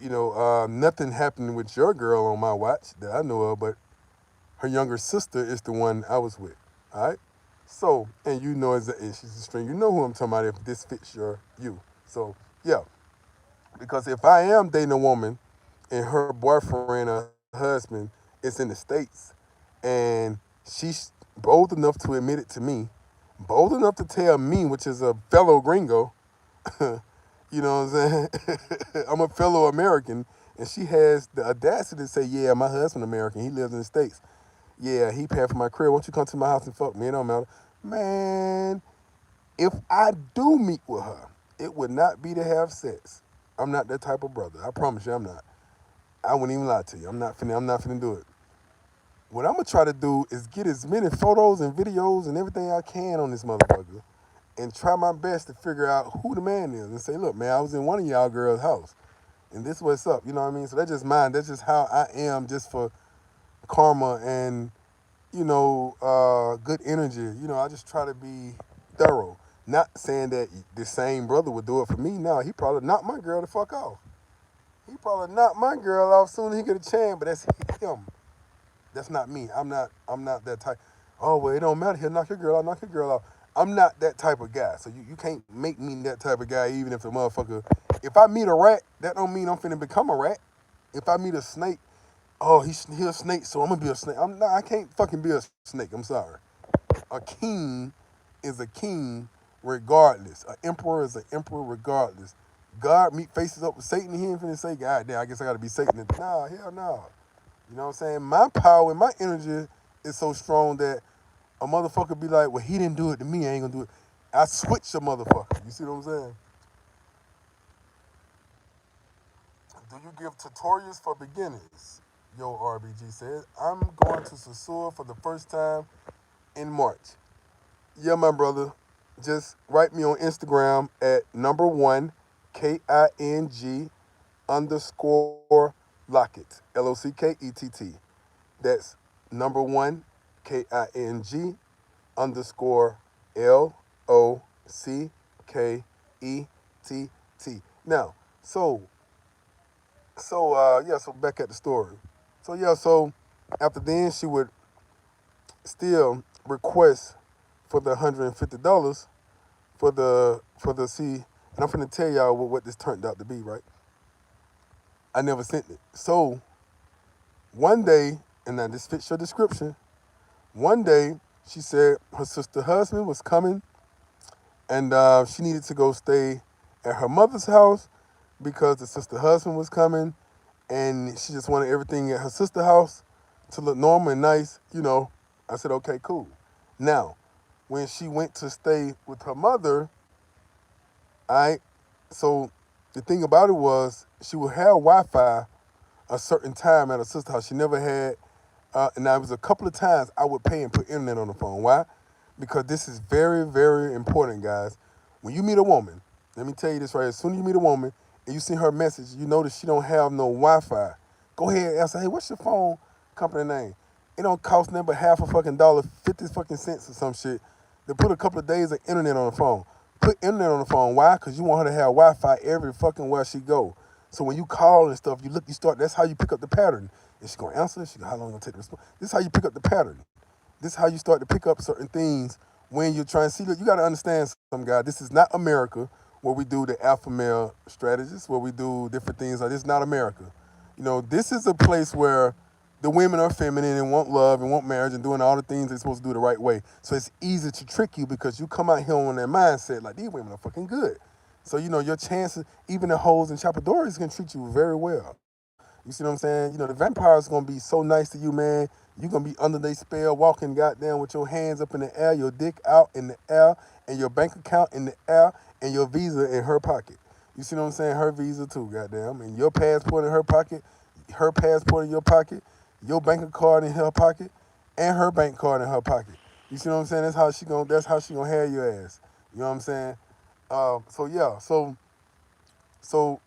Nothing happened with your girl on my watch that I know of, but her younger sister is the one I was with. All right. So, and you know, and she's a string. You know who I'm talking about if this fits you. So, yeah, because if I am dating a woman and her boyfriend or husband is in the States and she's bold enough to admit it to me, bold enough to tell me, which is a fellow gringo, you know what I'm saying? I'm a fellow American, and she has the audacity to say, yeah, my husband American, he lives in the States. Yeah, he paid for my crib. Why don't you come to my house and fuck me? It don't matter. Man, if I do meet with her, it would not be to have sex. I'm not that type of brother. I promise you I'm not. I wouldn't even lie to you. I'm not finna do it. What I'm gonna try to do is get as many photos and videos and everything I can on this motherfucker and try my best to figure out who the man is and say, look, man, I was in one of y'all girls' house and this what's up. You know what I mean? So that's just mine. That's just how I am, just for karma and good energy. I just try to be thorough. Not saying that the same brother would do it for me. No, he probably knocked my girl the fuck off. He probably knocked my girl off soon as he get a chance, but that's him. That's not me. I'm not that type. Oh well, it don't matter. He'll knock your girl out, knock your girl out. I'm not that type of guy. So you can't make me that type of guy, even if the motherfucker. If I meet a rat, that don't mean I'm finna become a rat. If I meet a snake, oh he a snake, so I'm gonna be a snake. I can't fucking be a snake. I'm sorry. A king is a king regardless. An emperor is an emperor regardless. God meet faces up with Satan. He ain't finna say, God damn, I guess I gotta be Satan. Nah, hell no. You know what I'm saying? My power and my energy is so strong that a motherfucker be like, well, he didn't do it to me, I ain't gonna do it. I switch a motherfucker. You see what I'm saying? Do you give tutorials for beginners? Yo, RBG says, I'm going to Sosua for the first time in March. Yeah, my brother. Just write me on Instagram at number one, KING underscore Lockett. LOCKETT. That's number one, KING underscore LOCKETT. Now, so back at the story. So after then she would still request for the $150 for the see, and I'm finna tell y'all what this turned out to be, right? I never sent it. So one day, and now this fits your description. One day she said her sister husband was coming, and she needed to go stay at her mother's house because the sister husband was coming, and she just wanted everything at her sister house to look normal and nice. I said, okay, cool. Now, when she went to stay with her mother, I so the thing about it was she would have Wi-Fi a certain time at her sister's house. She never had, and there was a couple of times I would pay and put internet on the phone. Why? Because this is very, very important, guys. When you meet a woman, let me tell you this right here. As soon as you meet a woman and you see her message, you notice she don't have no Wi-Fi. Go ahead and ask her, hey, what's your phone company name? It don't cost nothing but half a fucking dollar, 50 fucking cents or some shit to put a couple of days of internet on the phone. Put internet on the phone. Why? Because you want her to have Wi-Fi every fucking where she go. So when you call and stuff, you start. That's how you pick up the pattern. Is she gonna answer? How long gonna take to respond? This is how you pick up the pattern. This is how you start to pick up certain things when you're trying to see. Look, you got to understand, some guy. This is not America where we do the alpha male strategies, where we do different things. Like this is not America. This is a place where the women are feminine and want love and want marriage and doing all the things they're supposed to do the right way. So it's easy to trick you because you come out here on that mindset like these women are fucking good. So your chances, even the hoes and chapadoras can treat you very well. You see what I'm saying? The vampires gonna be so nice to you, man. You gonna be under their spell, walking goddamn with your hands up in the air, your dick out in the air, and your bank account in the air, and your visa in her pocket. You see what I'm saying? Her visa too, goddamn, and your passport in her pocket, her passport in your pocket, your bank card in her pocket, and her bank card in her pocket. You see what I'm saying? That's how she gonna have your ass. You know what I'm saying? So yeah, so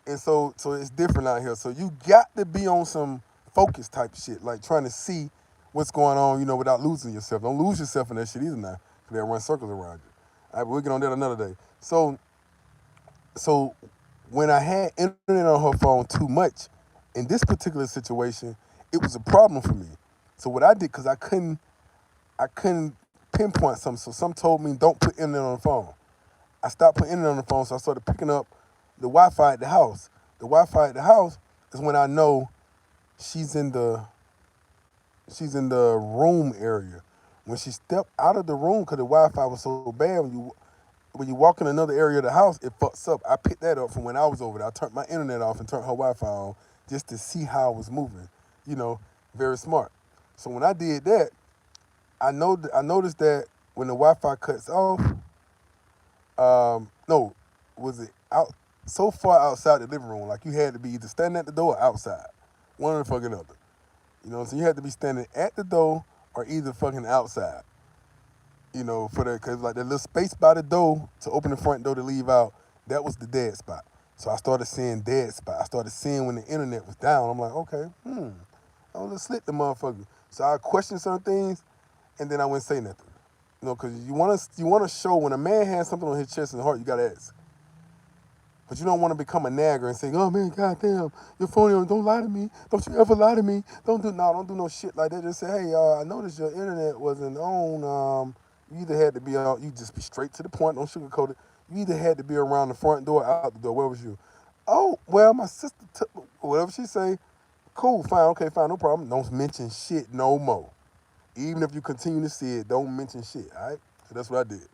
it's different out here. So you got to be on some focus type shit, like trying to see what's going on, without losing yourself. Don't lose yourself in that shit either now, because they'll run circles around you. All right, we'll get on that another day. So when I had internet on her phone too much, in this particular situation, it was a problem for me. So what I did, because I couldn't pinpoint something, so some told me don't put internet on the phone. I stopped putting internet on the phone, so I started picking up the Wi-Fi at the house. The Wi-Fi at the house is when I know she's in the she's in the room area. When she stepped out of the room, because the Wi-Fi was so bad, when you walk in another area of the house, it fucks up. I picked that up from when I was over there. I turned my internet off and turned her Wi-Fi on just to see how it was moving. You know, very smart. So when I did that, I noticed that when the Wi-Fi cuts off, no, was it out so far outside the living room? Like you had to be either standing at the door or outside, one or the fucking other. So you had to be standing at the door or either fucking outside. For the, cause like the little space by the door to open the front door to leave out, that was the dead spot. So I started seeing dead spot. I started seeing when the internet was down. I'm like, okay, I'm gonna slit the motherfucker. So I questioned certain things, and then I wouldn't say nothing. Cause you wanna show when a man has something on his chest and heart, you gotta ask. But you don't want to become a nagger and say, oh man, goddamn, your phone on, don't lie to me. Don't you ever lie to me. Don't do no shit like that. Just say, hey, I noticed your internet wasn't on. You either had to be on, you just be straight to the point, don't sugarcoat it. You either had to be around the front door or out the door. Where was you? Oh, well, my sister took, whatever she say, cool, fine, okay, fine, no problem. Don't mention shit no more. Even if you continue to see it, don't mention shit, all right? So that's what I did.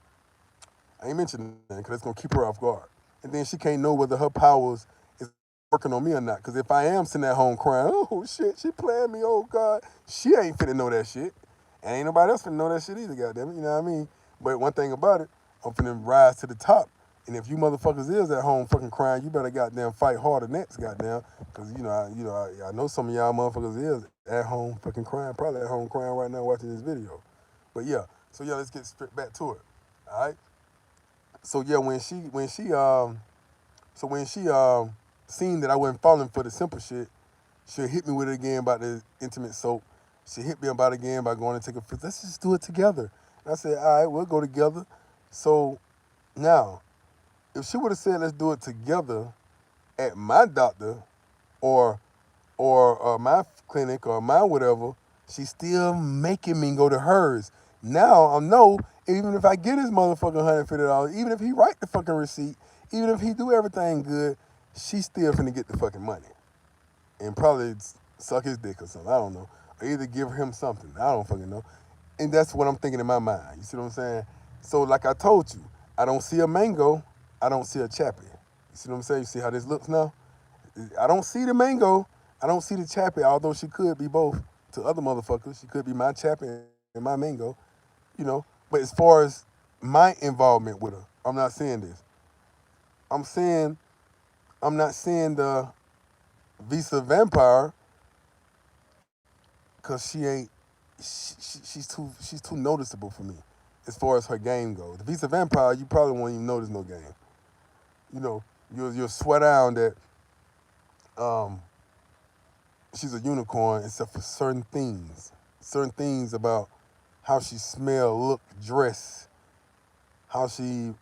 I ain't mentioning that because it's going to keep her off guard. And then she can't know whether her powers is working on me or not. Because if I am sitting at home crying, oh shit, she playing me, oh God, she ain't finna know that shit. And ain't nobody else finna know that shit either, goddamn it, you know what I mean? But one thing about it, I'm finna rise to the top. And if you motherfuckers is at home fucking crying, you better goddamn fight harder next, goddamn. Because, I know some of y'all motherfuckers is at home fucking crying, probably at home crying right now watching this video. But yeah, so yeah, let's get straight back to it, all right? So yeah, when she seen that I wasn't falling for the simple shit, she hit me with it again about the intimate soap. She hit me about it again by going to take a fit. Let's just do it together. And I said, all right, we'll go together. So now, if she would have said let's do it together at my doctor or my clinic or my whatever, she's still making me go to hers. Now I know even if I get his motherfucking $150, even if he write the fucking receipt, even if he do everything good, she's still finna get the fucking money and probably suck his dick or something. I don't know, or either give him something. I don't fucking know. And that's what I'm thinking in my mind. You see what I'm saying? So like I told you, I don't see a mango, I don't see a chappy. You see what I'm saying? You see how this looks now? I don't see the mango. I don't see the chappy, although she could be both to other motherfuckers. She could be my chappy and my mango, you know. But as far as my involvement with her, I'm not seeing this. I'm saying I'm not seeing the Visa vampire because she ain't. She's too noticeable for me as far as her game goes. The Visa vampire, you probably won't even notice no game. You know, you'll swear down that um, she's a unicorn except for certain things about how she smell, look, dress, how she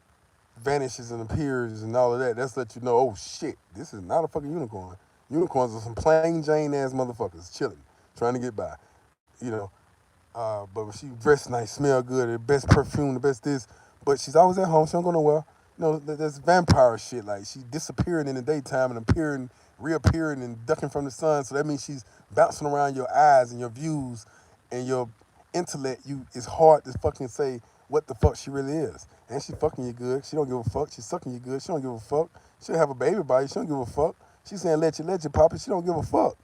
vanishes and appears and all of that. That's let you know, oh shit, this is not a fucking unicorn. Unicorns are some plain Jane ass motherfuckers chilling, trying to get by, you know. But when she dressed nice, smell good, the best perfume, the best this, but she's always at home. She don't go nowhere. That's vampire shit. Like she disappearing in the daytime and appearing, reappearing and ducking from the sun. So that means she's bouncing around your eyes and your views and your intellect. It's hard to fucking say what the fuck she really is. And she fucking you good. She don't give a fuck. She's sucking you good. She don't give a fuck. She'll have a baby by you. She don't give a fuck. She's saying let you pop it. She don't give a fuck.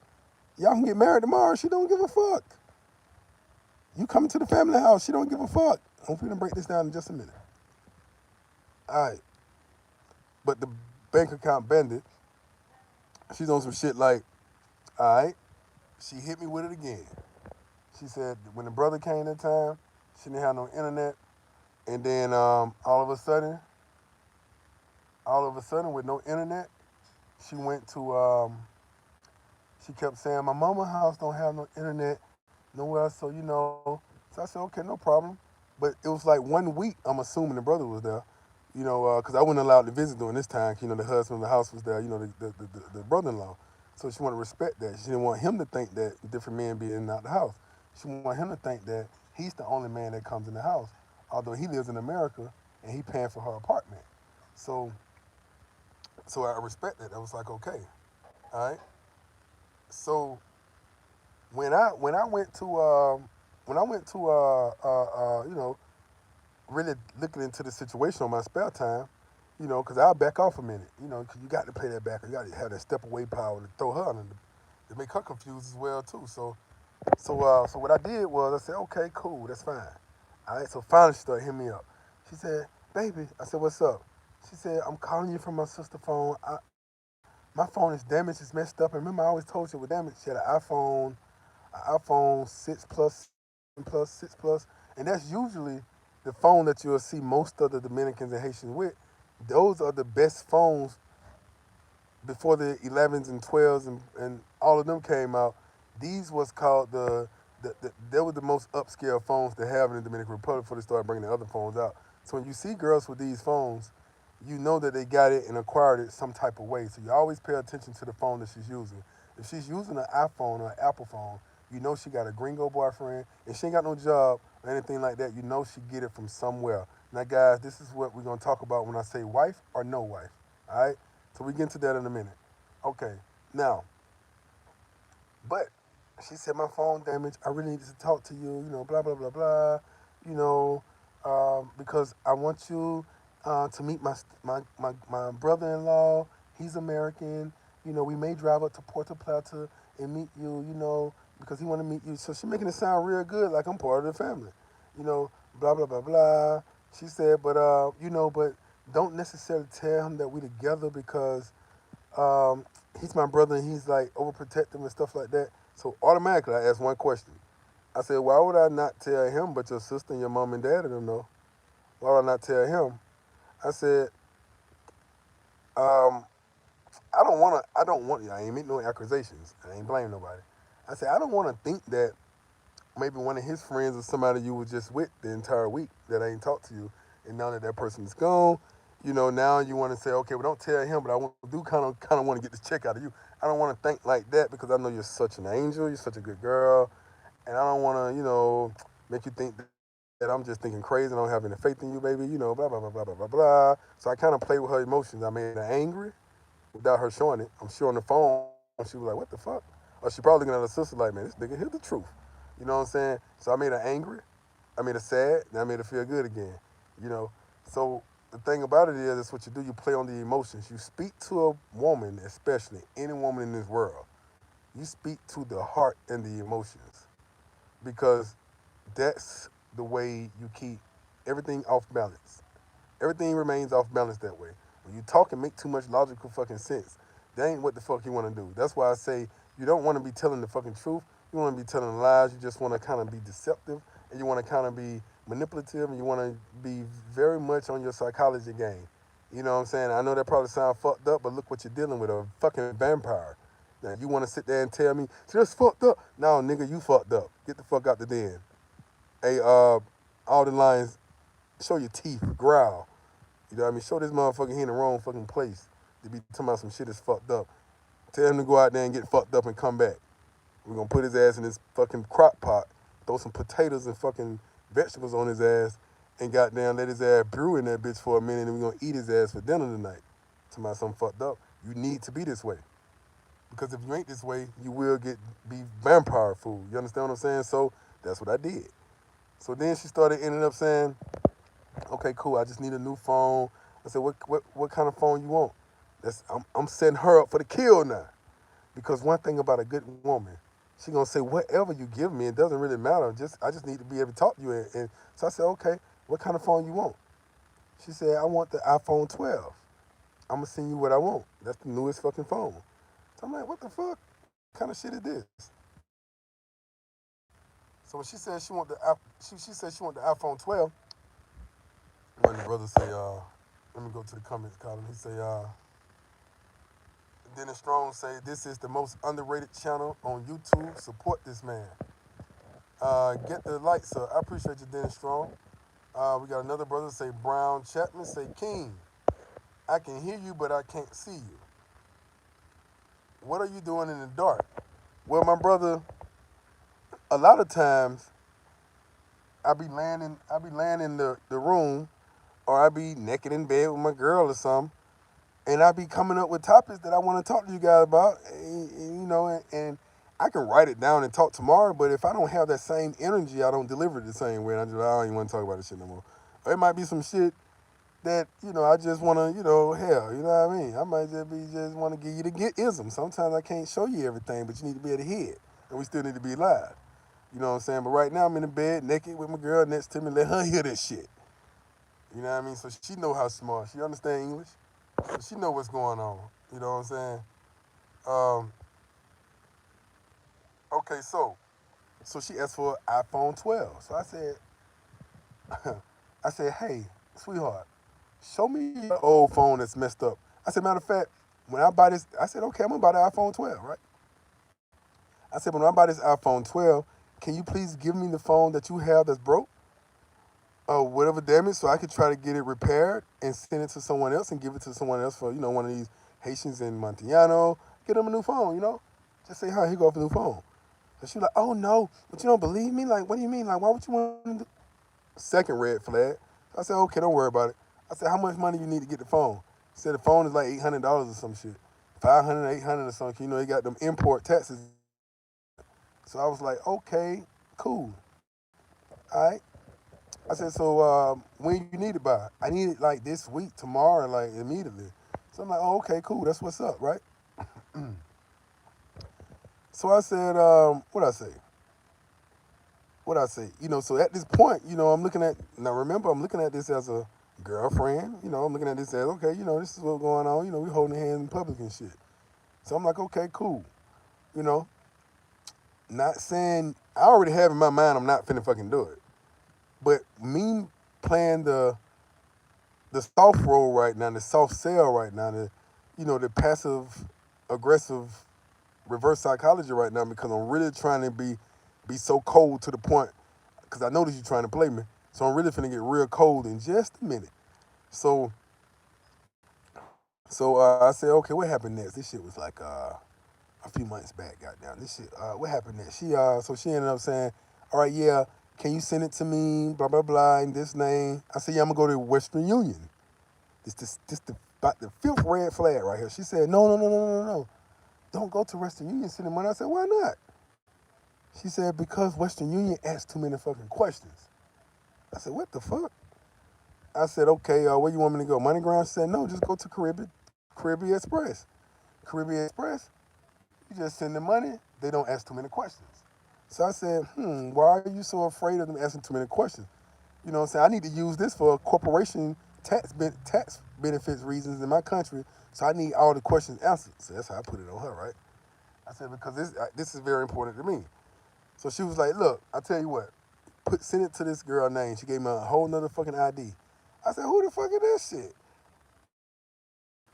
Y'all can get married tomorrow. She don't give a fuck. You coming to the family house. She don't give a fuck. I'm finna break this down in just a minute. All right. But the bank account bandit, she's on some shit like, all right, she hit me with it again. She said when the brother came that time, she didn't have no internet. And then all of a sudden with no internet, she went to She kept saying, my mama house don't have no internet nowhere, so you know. So I said, okay, no problem. But it was like 1 week. I'm assuming the brother was there, you know, because I wasn't allowed to visit during this time. You know, the husband of the house was there. You know, the brother-in-law. So she wanted to respect that. She didn't want him to think that different men be in and out the house. She wanted him to think that he's the only man that comes in the house, although he lives in America and he paying for her apartment. So, so I respect that. I was like, okay, all right. So when I went to you know, really looking into the situation on my spare time, you know, because I'll back off a minute, you know, because you got to play that back. You got to have that step away power to throw her under to make her confused as well too. So what I did was I said, okay, cool, that's fine. All right. So finally she started hitting me up. She said, baby, I said, what's up? She said, I'm calling you from my sister's phone. My phone is damaged, it's messed up. And remember, I always told you it was damaged. She had an iPhone 6 plus, 7 plus, 6 plus, and that's usually the phone that you'll see most of the Dominicans and Haitians with. Those are the best phones before the 11s and 12s and all of them came out. These was called they were the most upscale phones to have in the Dominican Republic before they started bringing the other phones out. So when you see girls with these phones, you know that they got it and acquired it some type of way. So you always pay attention to the phone that she's using. If she's using an iPhone or an Apple phone, you know she got a gringo boyfriend and she ain't got no job or anything like that. You know she get it from somewhere. Now, guys, this is what we're gonna talk about when I say wife or no wife. All right. So we get into that in a minute. Okay. Now, but she said my phone damaged. I really need to talk to you. You know, blah blah blah blah. You know, because I want you to meet my brother-in-law. He's American. You know, we may drive up to Puerto Plata and meet you. You know, because he want to meet you. So she's making it sound real good, like I'm part of the family. You know, blah blah blah blah. She said, but you know, but don't necessarily tell him that we together because he's my brother and he's like overprotective and stuff like that. So automatically I asked one question. I said, why would I not tell him but your sister and your mom and dad don't know? Why would I not tell him? I said, um, I don't want you. I ain't make no accusations. I ain't blaming nobody. I said, I don't want to think that maybe one of his friends or somebody you were just with the entire week that I ain't talked to you, and now that that person is gone, you know, now you want to say, okay, well, don't tell him, but do kind of want to get this check out of you. I don't want to think like that because I know you're such an angel, you're such a good girl, and I don't want to, you know, make you think that I'm just thinking crazy and I don't have any faith in you, baby, you know, blah, blah, blah, blah, blah, blah, blah, blah. So I kind of played with her emotions. I made her angry without her showing it. I'm sure on the phone, she was like, what the fuck? Or she probably looking at her sister like, man, this nigga, here's the truth. You know what I'm saying? So I made her angry, I made her sad, and I made her feel good again. You know? So the thing about it is, that's what you do. You play on the emotions. You speak to a woman, especially any woman in this world. You speak to the heart and the emotions because that's the way you keep everything off balance. Everything remains off balance that way. When you talk and make too much logical fucking sense, that ain't what the fuck you want to do. That's why I say you don't want to be telling the fucking truth. You want to be telling lies. You just want to kind of be deceptive and you want to kind of be manipulative and you want to be very much on your psychology game. You know what I'm saying? I know that probably sounds fucked up, but look what you're dealing with, a fucking vampire. Now you want to sit there and tell me, she just fucked up. No, nigga, you fucked up. Get the fuck out the den. Hey, all the lines, show your teeth, growl. You know what I mean? Show this motherfucker he in the wrong fucking place to be talking about some shit that's fucked up. Tell him to go out there and get fucked up and come back. We're gonna put his ass in this fucking crock pot, throw some potatoes and fucking vegetables on his ass, and goddamn let his ass brew in that bitch for a minute, and we're gonna eat his ass for dinner tonight. Talking about something fucked up. You need to be this way. Because if you ain't this way, you will be vampire food. You understand what I'm saying? So that's what I did. So then she started ending up saying, okay, cool. I just need a new phone. I said, what kind of phone you want? I'm setting her up for the kill now. Because one thing about a good woman, she gonna say whatever you give me, it doesn't really matter. I just need to be able to talk to you. And so I said, okay, what kind of phone you want? She said, I want the iPhone 12. I'm gonna send you what I want. That's the newest fucking phone. So I'm like, what the fuck? What kind of shit is this? So when she said she said she want the iPhone 12, one of the brothers say, let me go to the comments column. He say, Dennis Strong say this is the most underrated channel on YouTube. Support this man. Get the lights up. I appreciate you, Dennis Strong. We got another brother say Brown Chapman say King. I can hear you, but I can't see you. What are you doing in the dark? Well, my brother, a lot of times I be laying in the room, or I be naked in bed with my girl or something, and I be coming up with topics that I want to talk to you guys about, and I can write it down and talk tomorrow. But if I don't have that same energy, I don't deliver it the same way. And I don't even want to talk about this shit no more. Or it might be some shit that I just want to hell, you know what I mean. I might just want to give you the get ism. Sometimes I can't show you everything, but you need to be able to hear it, and we still need to be live. You know what I'm saying? But right now I'm in the bed naked with my girl next to me. Let her hear this shit. You know what I mean? So she know how smart. She understand English. So she know what's going on. You know what I'm saying? Um, okay, so she asked for an iPhone 12. So I said, hey, sweetheart, show me your old phone that's messed up. I said, matter of fact, when I buy this, I said, okay, I'm gonna buy the iPhone 12, right? I said, when I buy this iPhone 12, can you please give me the phone that you have that's broke? Or whatever damage, so I could try to get it repaired and send it to someone else and give it to someone else for, one of these Haitians in Montano. Get them a new phone. Just say, hi, here go for a new phone. And she like, oh no, but you don't believe me? Like, what do you mean? Like, why would you want to do? Second red flag. I said, okay, don't worry about it. I said, how much money you need to get the phone? He said the phone is like $800 or some shit. 500, 800 or something. They got them import taxes. So I was like, okay, cool. All right. I said, so when you need it by? I need it like this week, tomorrow, like immediately. So I'm like, oh, okay, cool. That's what's up, right? So I said, what I say? What I say? So at this point, I'm looking at, now remember, I'm looking at this as a girlfriend. I'm looking at this as, okay, this is what's going on. We holding hands in public and shit. So I'm like, okay, cool. You know, not saying, I already have in my mind I'm not finna fucking do it. But me playing the soft role right now, the soft sell right now, the passive aggressive reverse psychology right now, because I'm really trying to be so cold to the point, because I notice you're trying to play me. So I'm really finna get real cold in just a minute. So I said, okay, what happened next? This shit was like a few months back, goddamn. This shit, what happened next? She ended up saying, all right, yeah, can you send it to me, blah, blah, blah, in this name? I said, yeah, I'm gonna go to Western Union. This about the fifth red flag right here. She said, no, no, no, no, no, no. Don't go to Western Union sending money. I said, why not? She said, because Western Union asks too many fucking questions. I said, what the fuck? I said, okay, where you want me to go? MoneyGram? She said, no, just go to Caribbean Express. Caribbean Express, you just send the money, they don't ask too many questions. So I said, why are you so afraid of them asking too many questions? You know what I'm saying? I need to use this for corporation tax benefits reasons in my country, so I need all the questions answered. So that's how I put it on her, right? I said, because this is very important to me. So she was like, look, I tell you what, send it to this girl name. She gave me a whole nother fucking ID. I said, who the fuck is this shit?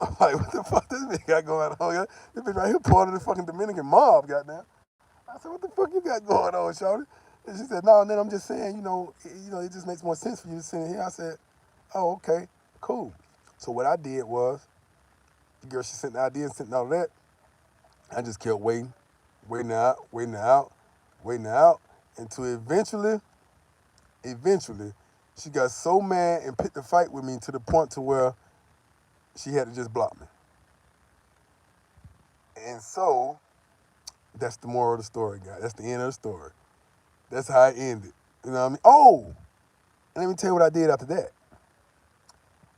I'm like, what the fuck this bitch got going on? This bitch right here part of the fucking Dominican mob, goddamn. I said, what the fuck you got going on, shawty? And she said, no, and then I'm just saying, it just makes more sense for you to send it here. I said, oh, okay, cool. So what I did was, the girl, she sent the ID and sent all that. I just kept waiting out, until eventually, she got so mad and picked a fight with me to the point to where she had to just block me. And so, that's the moral of the story, guys. That's the end of the story. That's how it ended. You know what I mean? Oh, and let me tell you what I did after that.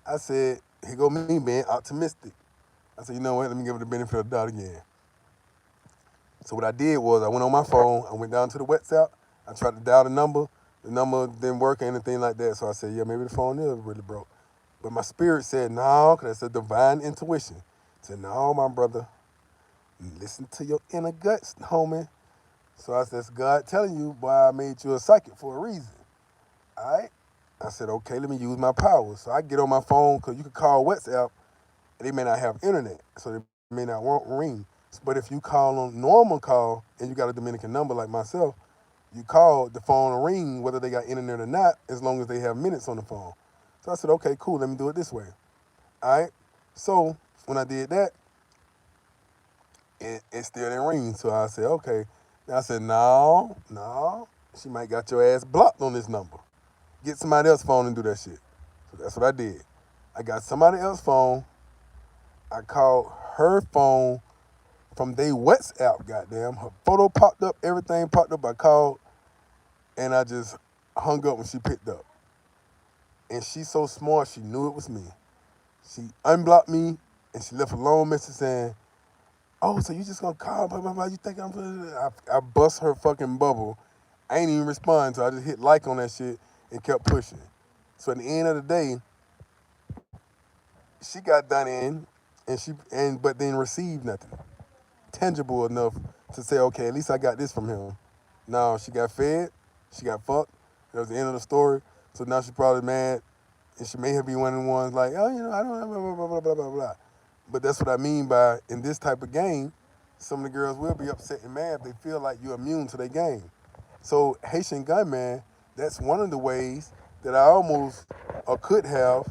I said, here go me being optimistic. I said, you know what? Let me give it the benefit of the doubt again. So what I did was I went on my phone. I went down to the WhatsApp. I tried to dial the number. The number didn't work or anything like that. So I said, yeah, maybe the phone is really broke. But my spirit said, no, because that's a divine intuition. I said, no, my brother, listen to your inner guts, homie. So I said, that's God telling you, boy, I made you a psychic for a reason. All right? I said, okay, let me use my power. So I get on my phone, because you can call WhatsApp, and they may not have internet. So they may not won't ring. But if you call on normal call and you got a Dominican number like myself, you call the phone will ring whether they got internet or not, as long as they have minutes on the phone. So I said, okay, cool, let me do it this way. All right. So when I did that, it still didn't ring. So I said, okay. And I said, no, no, she might got your ass blocked on this number. Get somebody else's phone and do that shit. So that's what I did. I got somebody else's phone. I called her phone from their WhatsApp, goddamn. Her photo popped up, everything popped up. I called and I just hung up when she picked up. And she's so smart, she knew it was me. She unblocked me and she left a long message saying, oh, so you just gonna call, blah, blah, blah, you think I'm gonna... I bust her fucking bubble. I ain't even respond, so I just hit like on that shit and kept pushing. So at the end of the day, she got done in and but then received nothing tangible enough to say, okay, at least I got this from him. Now she got fed, she got fucked. That was the end of the story. So now she's probably mad, and she may have been one of the ones like, oh, I don't know, blah, blah, blah, blah, blah, blah, blah. But that's what I mean by in this type of game, some of the girls will be upset and mad if they feel like you're immune to their game. So Haitian Gunman, that's one of the ways that I almost or could have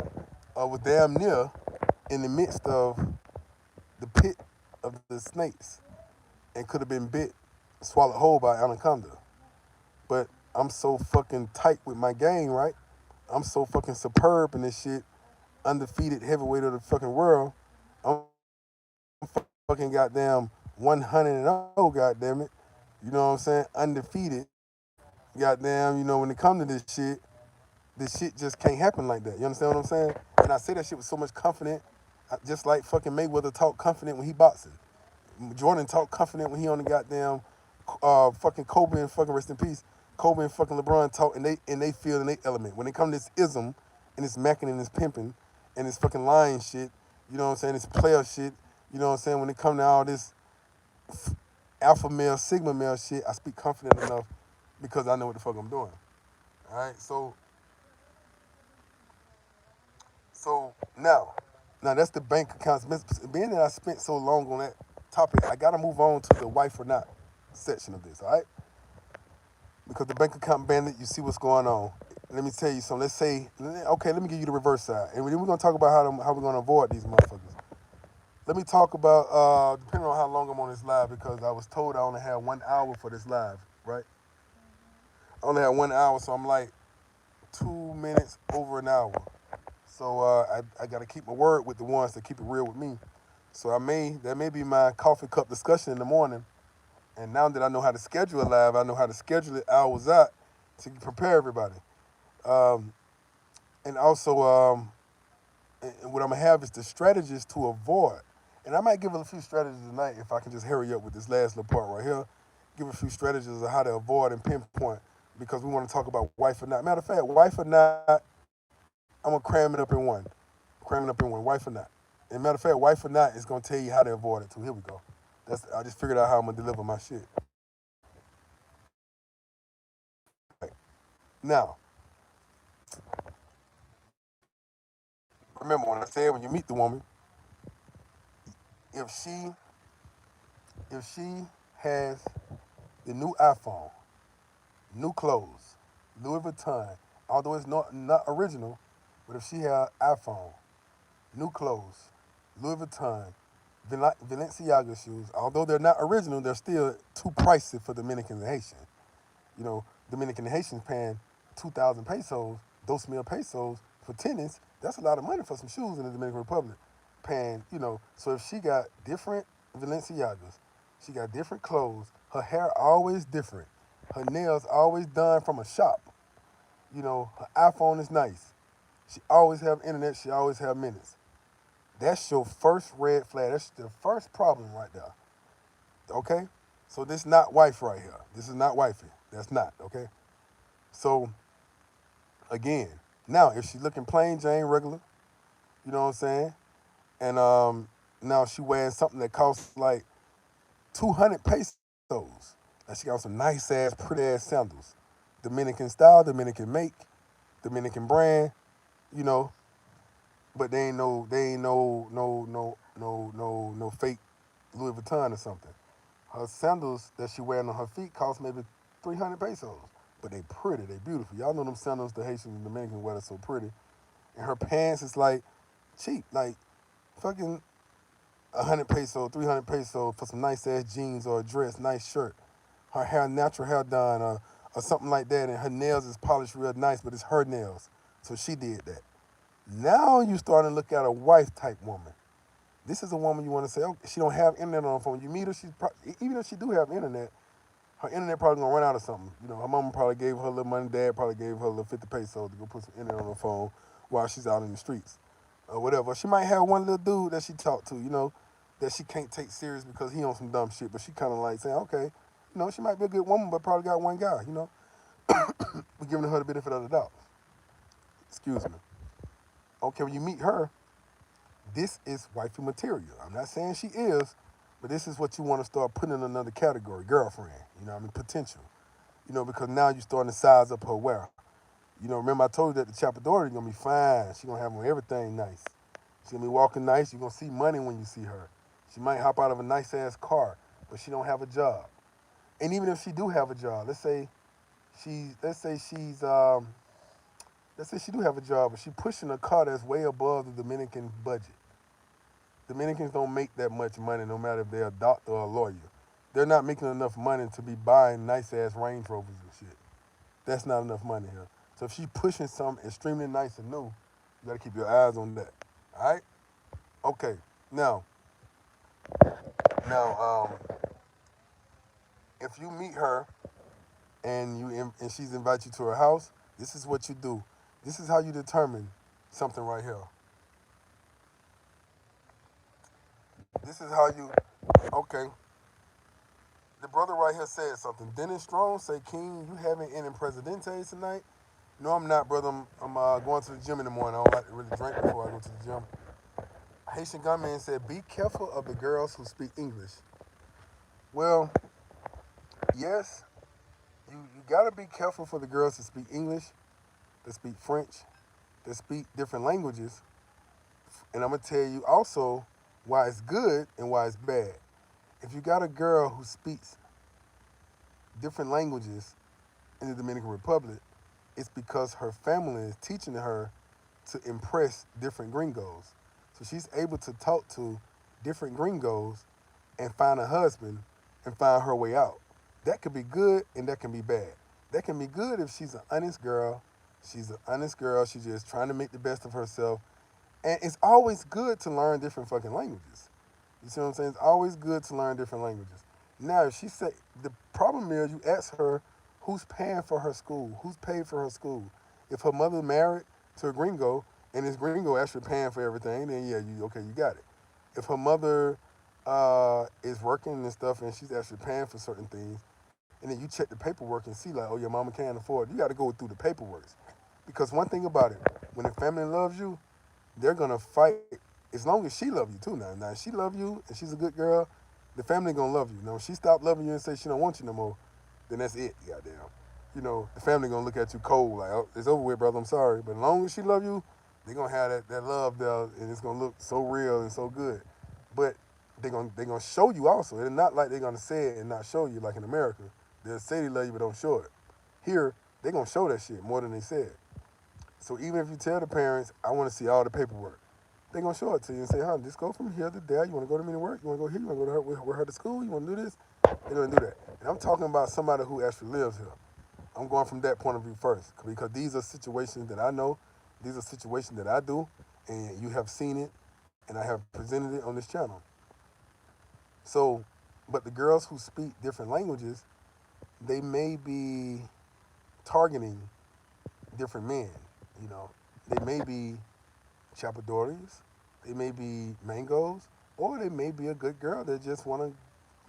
was damn near in the midst of the pit of the snakes and could have been bit, swallowed whole by anaconda. But I'm so fucking tight with my game, right? I'm so fucking superb in this shit, undefeated heavyweight of the fucking world. I'm fucking goddamn 100 and 0, goddamn it. You know what I'm saying? Undefeated. Goddamn, when it comes to this shit just can't happen like that. You understand what I'm saying? And I say that shit with so much confidence, just like fucking Mayweather talk confident when he boxing. Jordan talk confident when he on the goddamn fucking Kobe and fucking rest in peace. Kobe and fucking LeBron talk and they feel in their element. When it come to this ism and this macking and this pimping and this fucking lying shit, you know what I'm saying? This player shit, you know what I'm saying? When it come to all this alpha male, sigma male shit, I speak confident enough because I know what the fuck I'm doing. All right, so now that's the bank accounts. Being that I spent so long on that topic, I gotta move on to the wife or not section of this. All right, because the bank account bandit, you see what's going on. Let me tell you something. Let's say, okay, let me give you the reverse side, and then we're gonna talk about how we're gonna avoid these motherfuckers. Let me talk about depending on how long I'm on this live, because I was told I only had 1 hour for this live, right? I only had 1 hour, so I'm like 2 minutes over an hour. So I got to keep my word with the ones that keep it real with me. So that may be my coffee cup discussion in the morning. And now that I know how to schedule it live, I know how to schedule it hours out to prepare everybody. Um, and also, and what I'm gonna have is the strategies to avoid. And I might give a few strategies tonight if I can just hurry up with this last little part right here. Give a few strategies of how to avoid and pinpoint because we want to talk about wife or not. Matter of fact, wife or not, I'm gonna cram it up in one. Cram it up in one, wife or not. And matter of fact, wife or not is gonna tell you how to avoid it too. Here we go. I just figured out how I'm gonna deliver my shit. Right. Now, remember when I said when you meet the woman, if she if she has the new iPhone, new clothes, Louis Vuitton, although it's not original, but if she had iPhone, new clothes, Louis Vuitton, Balenciaga shoes, although they're not original, they're still too pricey for Dominicans and Haitians. Dominican and Haitians paying 2,000 pesos, 2,000 pesos for tennis. That's a lot of money for some shoes in the Dominican Republic. So if she got different Balenciagas, she got different clothes, her hair always different, her nails always done from a shop. Her iPhone is nice. She always have internet, she always have minutes. That's your first red flag. That's the first problem right there. Okay? So this not wife right here. This is not wifey. That's not, okay? So again, now if she looking plain Jane regular, you know what I'm saying? And now she wearing something that costs like 200 pesos. And she got some nice ass, pretty ass sandals. Dominican style, Dominican make, Dominican brand, you know, but they ain't no no fake Louis Vuitton or something. Her sandals that she wearing on her feet cost maybe 300 pesos, but they pretty, they beautiful. Y'all know them sandals the Haitians and Dominicans wear are so pretty. And her pants is like cheap, like fucking 100 peso, 300 peso for some nice ass jeans or a dress, nice shirt. Her hair, natural hair done, or something like that, and her nails is polished real nice, but it's her nails, so she did that. Now you starting to look at a wife type woman. This is a woman you want to say, oh, she don't have internet on her phone. You meet her, even if she do have internet, her internet probably gonna run out of something. You know, her mama probably gave her a little money, dad probably gave her a little 50 pesos to go put some internet on her phone while she's out in the streets or whatever. She might have one little dude that she talked to, that she can't take serious because he on some dumb shit, but she kind of like saying, okay, she might be a good woman, but probably got one guy. We're giving her the benefit of the doubt. Excuse me. Okay, when you meet her, this is wifey material. I'm not saying she is, but this is what you want to start putting in another category, girlfriend. Potential. Because now you're starting to size up her wear. Remember I told you that the Chapadora is gonna be fine. She's gonna have on everything nice. She's gonna be walking nice. You're gonna see money when you see her. She might hop out of a nice ass car, but she don't have a job. And even if she do have a job, let's say she do have a job, but she pushing a car that's way above the Dominican budget. Dominicans don't make that much money, no matter if they're a doctor or a lawyer. They're not making enough money to be buying nice ass Range Rovers and shit. That's not enough money here. So if she's pushing something extremely nice and new, you gotta keep your eyes on that. All right? Okay. Now, if you meet her and she's invited you to her house, this is what you do. This is how you determine something right here. This is how you. Okay. The brother right here said something. Dennis Strong say, King, you having any Presidente tonight? No, I'm not, brother. I'm going to the gym in the morning. I don't like to really drink before I go to the gym. Haitian gunman said, be careful of the girls who speak English. Well, yes, you got to be careful for the girls to speak English, to speak French, to speak different languages. And I'm going to tell you also why it's good and why it's bad. If you got a girl who speaks different languages in the Dominican Republic, it's because her family is teaching her to impress different gringos. So she's able to talk to different gringos and find a husband and find her way out. That could be good and that can be bad. That can be good if she's an honest girl. She's an honest girl. She's just trying to make the best of herself. And it's always good to learn different fucking languages. You see what I'm saying? It's always good to learn different languages. Now, if she said, the problem is you ask her who's paying for her school, who's paid for her school. If her mother married to a gringo and this gringo actually paying for everything, then yeah, you got it. If her mother is working and stuff and she's actually paying for certain things, and then you check the paperwork and see like, oh, your mama can't afford it, you got to go through the paperwork. Because one thing about it, when the family loves you, they're gonna fight as long as she love you too. Now, if she love you and she's a good girl, the family gonna love you. Now, when she stop loving you and say she don't want you no more, then that's it. Goddamn. The family gonna look at you cold like, oh, it's over with, brother. I'm sorry, but as long as she love you, they gonna have that love there, and it's gonna look so real and so good. But they gonna show you also. It's not like they're gonna say it and not show you like in America. They'll say they love you but don't show it. Here, they gonna show that shit more than they said. So even if you tell the parents, I want to see all the paperwork, they're going to show it to you and say, huh, just go from here to there. You want to go to me to work? You want to go here? You want to go to her, with her to school? You want to do this? They're going to do that. And I'm talking about somebody who actually lives here. I'm going from that point of view first because these are situations that I know. These are situations that I do, and you have seen it, and I have presented it on this channel. So, but the girls who speak different languages, they may be targeting different men. You know, they may be chapadores, they may be mangoes, or they may be a good girl that just want to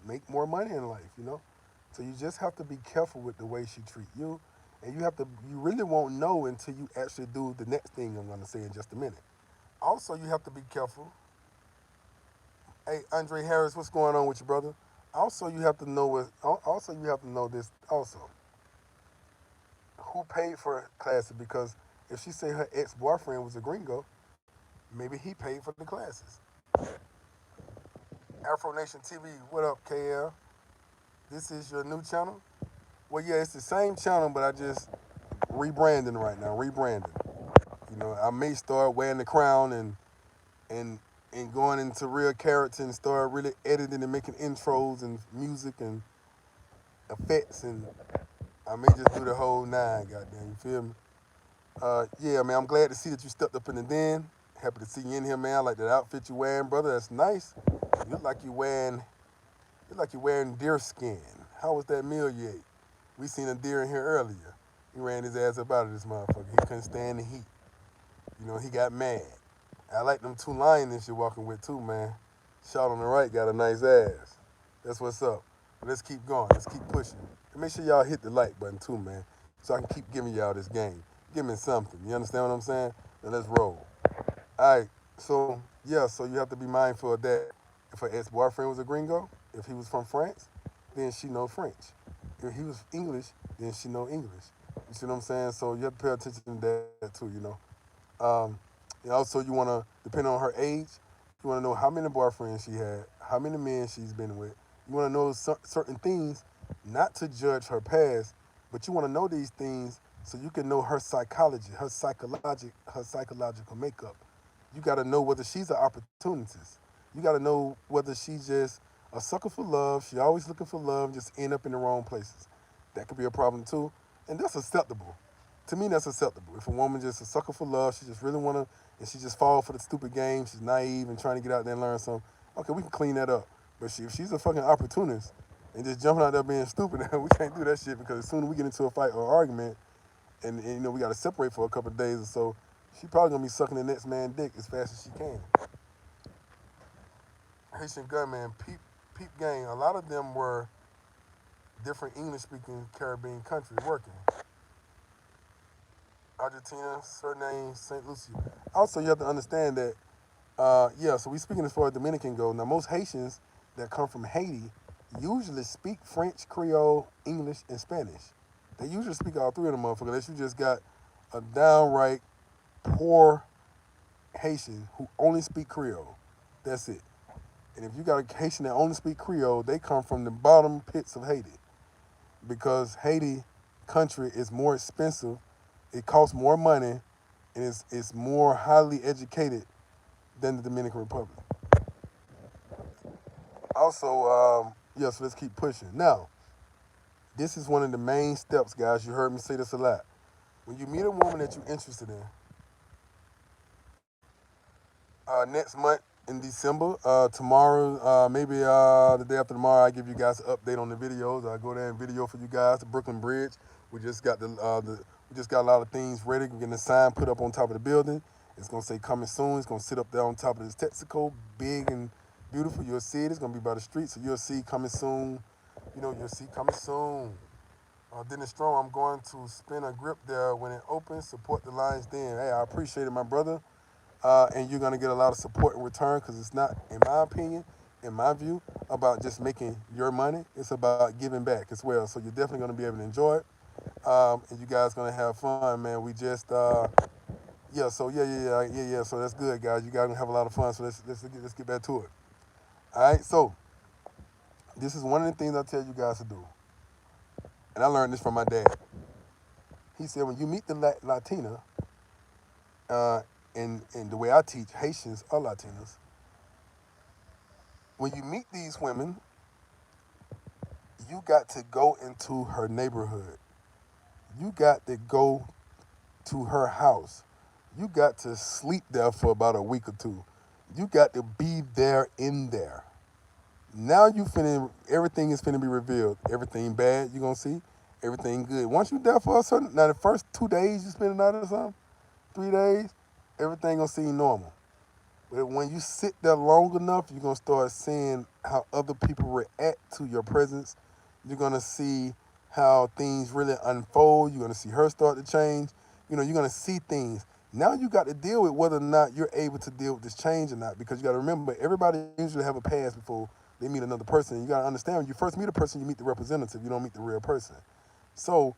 make more money in life. So you just have to be careful with the way she treat you, and you really won't know until you actually do the next thing I'm going to say in just a minute. Also, you have to be careful. Hey, Andre Harris, what's going on with you, brother? Also, you have to know this also. Who paid for classes? Because if she say her ex-boyfriend was a gringo, maybe he paid for the classes. Afro Nation TV. What up, KL? This is your new channel? Well, yeah, it's the same channel, but I just rebranding right now. Rebranding. I may start wearing the crown and and going into real character and start really editing and making intros and music and effects, and I may just do the whole nine. Goddamn, you feel me? Yeah, man. I'm glad to see that you stepped up in the den. Happy to see you in here, man. I like that outfit you wearing, brother. That's nice. You look like you're wearing deer skin. How was that meal you ate? We seen a deer in here earlier. He ran his ass up out of this motherfucker. He couldn't stand the heat. He got mad. I like them two lions you're walking with too, man. Shot on the right got a nice ass. That's what's up. But let's keep going. Let's keep pushing. And make sure y'all hit the like button too, man, so I can keep giving y'all this game. Give me something. You understand what I'm saying? Now let's roll. All right. So yeah. So you have to be mindful of that. If her ex-boyfriend was a gringo, if he was from France, then she know French. If he was English, then she know English. You see what I'm saying? So you have to pay attention to that too. Um, and also, you want to, depending on her age, you want to know how many boyfriends she had, how many men she's been with. You want to know certain things, not to judge her past, but you want to know these things so you can know her psychology, her psychological makeup. You got to know whether she's an opportunist. You got to know whether she's just a sucker for love. She always looking for love, just end up in the wrong places. That could be a problem too, and that's acceptable. To me, that's acceptable. If a woman just a sucker for love, she just really wanna, and she just fall for the stupid game, she's naive and trying to get out there and learn something. Okay, we can clean that up. But if she's a fucking opportunist and just jumping out there being stupid, we can't do that shit because as soon as we get into a fight or argument, and we gotta separate for a couple of days or so, she probably gonna be sucking the next man's dick as fast as she can. Haitian gunman, peep gang. A lot of them were different English-speaking Caribbean countries working. Argentina, Suriname, St. Lucia. Also, you have to understand that, yeah, so we speaking as far as Dominican go. Now, most Haitians that come from Haiti usually speak French, Creole, English, and Spanish. They usually speak all three of them motherfuckers. Unless you just got a downright poor Haitian who only speak Creole. That's it. And if you got a Haitian that only speak Creole, they come from the bottom pits of Haiti because Haiti country is more expensive, it costs more money, and it's more highly educated than the Dominican Republic. Also, yeah, so let's keep pushing. Now, this is one of the main steps, guys. You heard me say this a lot. When you meet a woman that you're interested in, next month in December, tomorrow, maybe the day after tomorrow, I give you guys an update on the videos. I go there and video for you guys the Brooklyn Bridge. We just got we just got a lot of things ready. We're getting a sign put up on top of the building. It's gonna say coming soon. It's gonna sit up there on top of this Texaco, big and beautiful. You'll see it. It's gonna be by the street, so you'll see coming soon. You'll see coming soon. Dennis Strong, I'm going to spin a grip there when it opens. Support the Lions Den. Hey, I appreciate it, my brother. And you're gonna get a lot of support in return because it's not, in my opinion, in my view, about just making your money. It's about giving back as well. So you're definitely gonna be able to enjoy it, and you guys gonna have fun, man. We just, yeah. So yeah. So that's good, guys. You guys gonna have a lot of fun. So let's get back to it. All right. So this is one of the things I tell you guys to do, and I learned this from my dad. He said when you meet the Latina, uh, and the way I teach Haitians are Latinas, when you meet these women, you got to go into her neighborhood. You got to go to her house. You got to sleep there for about a week or two. You got to be there in there. Now everything is finna be revealed. Everything bad you gonna see, everything good. Once you there for a certain, now the first 2 days you spend the night or something, 3 days, everything gonna seem normal. But when you sit there long enough, you're gonna start seeing how other people react to your presence. You're gonna see how things really unfold. You're gonna see her start to change. You're gonna see things. Now you got to deal with whether or not you're able to deal with this change or not. Because you got to remember, everybody usually have a past before they meet another person. You got to understand, when you first meet a person, you meet the representative. You don't meet the real person. So,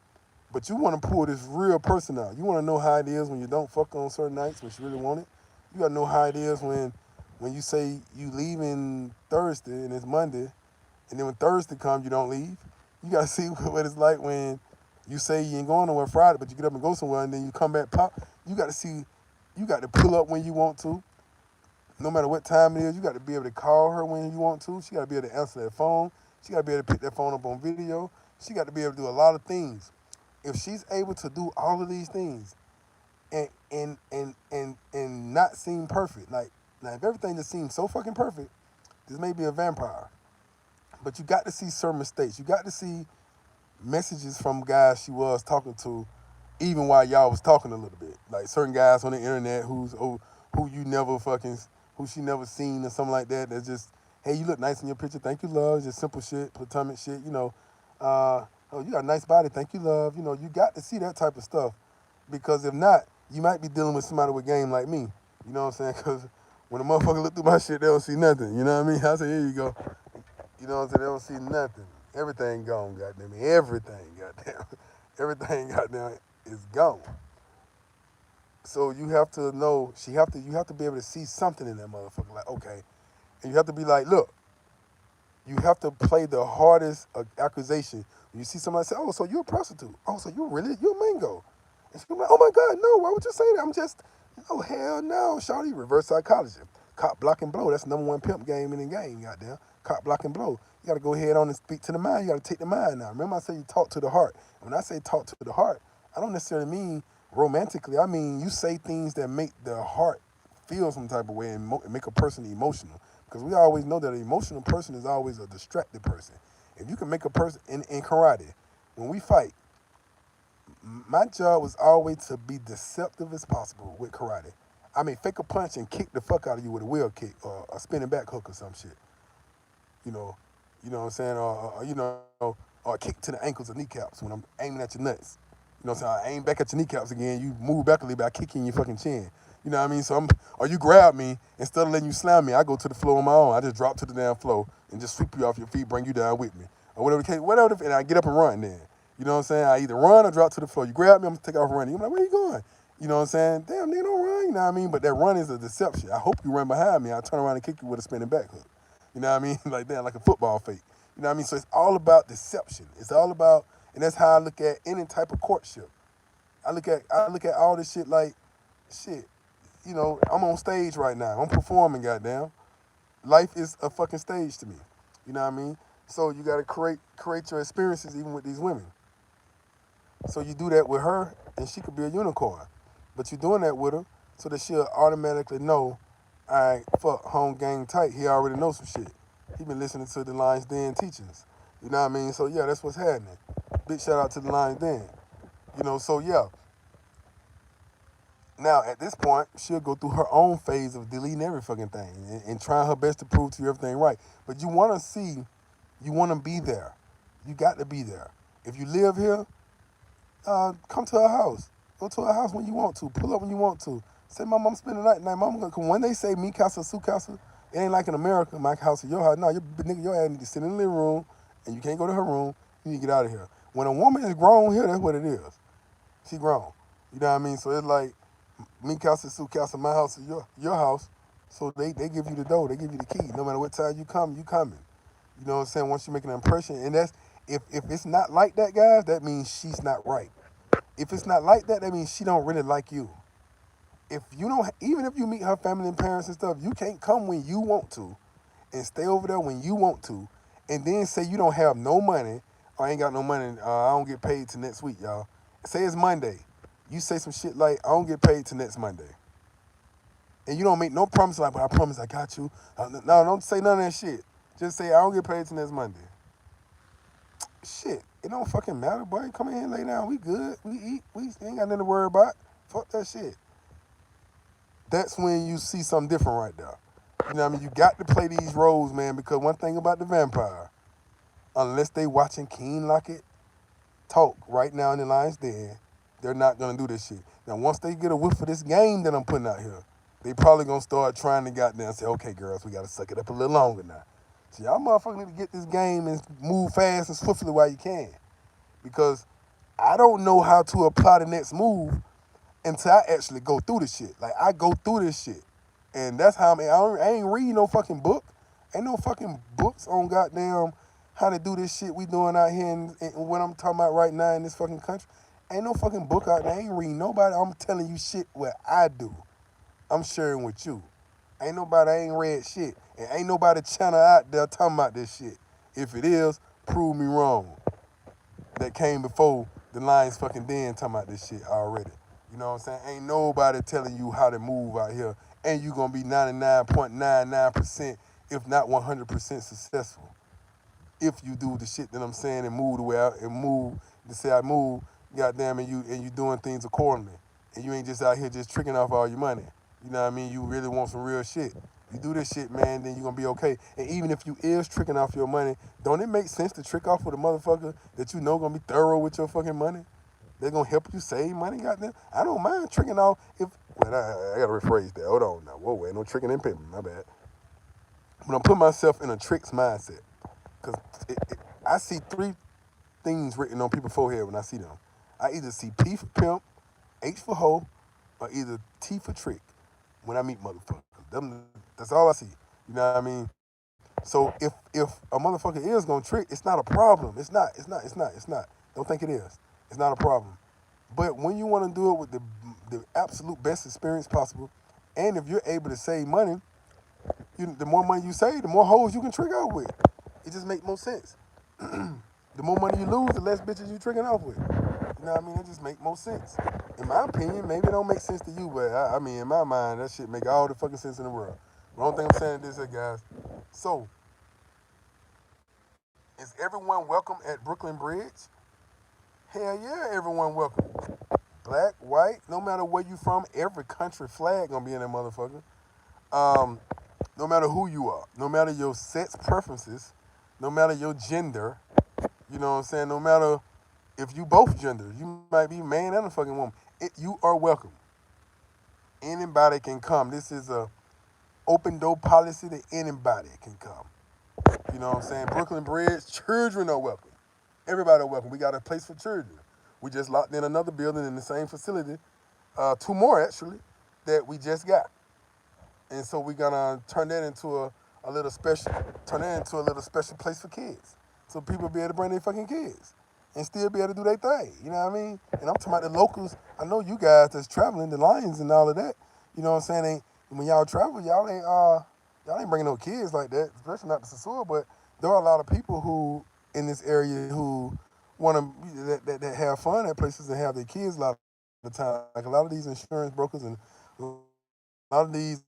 but you want to pull this real person out. You want to know how it is when you don't fuck on certain nights when you really want it. You got to know how it is when when you say you leaving Thursday and it's Monday, and then when Thursday comes, you don't leave. You gotta see what it's like when you say you ain't going nowhere Friday, but you get up and go somewhere, and then you come back pop. You got to see, you got to pull up when you want to, no matter what time it is. You got to be able to call her when you want to. She got to be able to answer that phone. She got to be able to pick that phone up on video. She got to be able to do a lot of things. If she's able to do all of these things and not seem perfect, like now if everything just seems so fucking perfect, this may be a vampire. But you got to see certain mistakes. You got to see messages from guys she was talking to, even while y'all was talking a little bit. Like certain guys on the internet who you never fucking who she never seen or something like that. That's just, hey, you look nice in your picture. Thank you, love. Just simple shit, platonic shit. Oh, you got a nice body. Thank you, love. You got to see that type of stuff, because if not, you might be dealing with somebody with game like me. You know what I'm saying? Because when a motherfucker look through my shit, they don't see nothing. You know what I mean? I say, here you go. You know what I'm saying? They don't see nothing. Everything gone, goddamn it. Everything, goddamn. Everything, goddamn, is gone. So you have to know, you have to be able to see something in that motherfucker. Like, okay. And you have to be like, look, you have to play the hardest accusation. When you see somebody say, oh, so you're a prostitute. Oh, so you're a mango. And she's like, oh my God, no, why would you say that? I'm just, oh, hell no, shawty, reverse psychology. Cop, block, and blow. That's the #1 pimp game in the game, goddamn. Cop, block, and blow. You got to go ahead on and speak to the mind. You got to take the mind now. Remember I said you talk to the heart. When I say talk to the heart, I don't necessarily mean romantically. I mean you say things that make the heart feel some type of way and make a person emotional. Because we always know that an emotional person is always a distracted person. If you can make a person, in karate, when we fight, my job was always to be deceptive as possible with karate. I mean, fake a punch and kick the fuck out of you with a wheel kick or a spinning back hook or some shit. You know, you know what I'm saying? Or a kick to the ankles or kneecaps when I'm aiming at your nuts. You know what I'm saying? I aim back at your kneecaps again. You move back a little bit. I kick you in your fucking chin. You know what I mean? Or you grab me, instead of letting you slam me, I go to the floor on my own. I just drop to the damn floor and just sweep you off your feet, bring you down with me. Or whatever the case, and I get up and run then. You know what I'm saying? I either run or drop to the floor. You grab me, I'm gonna take off running. You're like, where you going? You know what I'm saying? Damn, nigga, don't run. You know what I mean? But that run is a deception. I hope you run behind me. I turn around and kick you with a spinning back hook. You know what I mean? Like that, like a football fake. You know what I mean? So it's all about deception. It's all about, and that's how I look at any type of courtship. I look at all this shit like, shit. I'm on stage right now. I'm performing, goddamn. Life is a fucking stage to me. You know what I mean? So you gotta create your experiences even with these women. So you do that with her, and she could be a unicorn. But you're doing that with her so that she'll automatically know, all right, fuck, home gang tight. He already knows some shit. He been listening to the Lions Den teachings. You know what I mean? So yeah, that's what's happening. Big shout out to the Lions Den. So yeah. Now, at this point, she'll go through her own phase of deleting every fucking thing and trying her best to prove to you everything right. But you want to be there. You got to be there. If you live here, come to her house. Go to her house when you want to. Pull up when you want to. Say, Mom, I'm spending the night. Mom, when they say me casa, su casa, it ain't like in America, my house or your house. No, nigga, your ass need to sit in the living room, and you can't go to her room. You need to get out of here. When a woman is grown here, that's what it is. She grown. You know what I mean? So it's like, me casa, su casa, my house is your house. So they give you the door. They give you the key. No matter what time you come, you coming. You know what I'm saying? Once you make an impression. And that's, if it's not like that, guys, that means she's not right. If it's not like that, that means she don't really like you. If you don't, even if you meet her family and parents and stuff, you can't come when you want to and stay over there when you want to and then say you don't have no money or I ain't got no money, I don't get paid till next week, y'all. Say it's Monday. You say some shit like, I don't get paid till next Monday. And you don't make no promise like, but I promise I got you. No, don't say none of that shit. Just say, I don't get paid till next Monday. Shit, it don't fucking matter, boy. Come in here and lay down. We good. We eat. We ain't got nothing to worry about. Fuck that shit. That's when you see something different right there. You know what I mean? You got to play these roles, man, because one thing about the vampire, unless they watching Keen Lockett talk right now in the Lions Den, they're not going to do this shit. Now, once they get a whiff of this game that I'm putting out here, they probably going to start trying to goddamn say, okay, girls, we got to suck it up a little longer now. So y'all motherfuckers need to get this game and move fast and swiftly while you can. Because I don't know how to apply the next move until I actually go through the shit. Like, I go through this shit. And that's how I ain't reading no fucking book. Ain't no fucking books on goddamn how to do this shit we doing out here in what I'm talking about right now in this fucking country. Ain't no fucking book out there. I ain't reading nobody. I'm telling you shit what I do. I'm sharing with you. I ain't read shit. And ain't nobody channel out there talking about this shit. If it is, prove me wrong. That came before the Lions fucking den talking about this shit already. You know what I'm saying? Ain't nobody telling you how to move out here. And you gonna be 99.99%, if not 100% successful. If you do the shit that I'm saying and move the way I and move to say I move, goddamn, and you doing things accordingly. And you ain't just out here just tricking off all your money. You know what I mean? You really want some real shit. You do this shit, man, then you're gonna be okay. And even if you is tricking off your money, don't it make sense to trick off with a motherfucker that you know gonna be thorough with your fucking money? They're gonna help you save money, goddamn. I don't mind tricking off if well I gotta rephrase that. Hold on now. Whoa, ain't no tricking and pimping, my bad. But I'm putting myself in a tricks mindset. Cause I see three things written on people's forehead when I see them. I either see P for pimp, H for hoe, or either T for trick when I meet motherfuckers. That's all I see. You know what I mean? So if a motherfucker is gonna trick, it's not a problem. It's not. Don't think it is. It's not a problem. But when you want to do it with the absolute best experience possible, and if you're able to save money, the more money you save, the more hoes you can trick out with. It just makes more sense. The more money you lose, the less bitches you tricking off with. You know what I mean? It just make more sense. In my opinion, maybe it don't make sense to you, but I mean, in my mind, that shit make all the fucking sense in the world. The only thing I'm saying is this, guys. So, is everyone welcome at Brooklyn Bridge? Hell yeah, everyone welcome. Black, white, no matter where you from, every country flag gonna be in that motherfucker. Um, no matter who you are, no matter your sex preferences, no matter your gender, you know what I'm saying? No matter if you both genders, you might be a man and a fucking woman. You are welcome. Anybody can come. This is a open door policy that anybody can come. You know what I'm saying? Brooklyn Bridge, children are welcome. Everybody are welcome. We got a place for children. We just locked in another building in the same facility, two more actually, that we just got. And so we're gonna turn that into a little special, turn that into a little special place for kids, so people be able to bring their fucking kids and still be able to do their thing. You know what I mean? And I'm talking about the locals. I know you guys that's traveling, the Lions and all of that. You know what I'm saying? When y'all travel, y'all ain't bringing no kids like that, especially not to Sosua. But there are a lot of people who in this area who want to that have fun at places and have their kids a lot of the time. Like a lot of these insurance brokers and a lot of these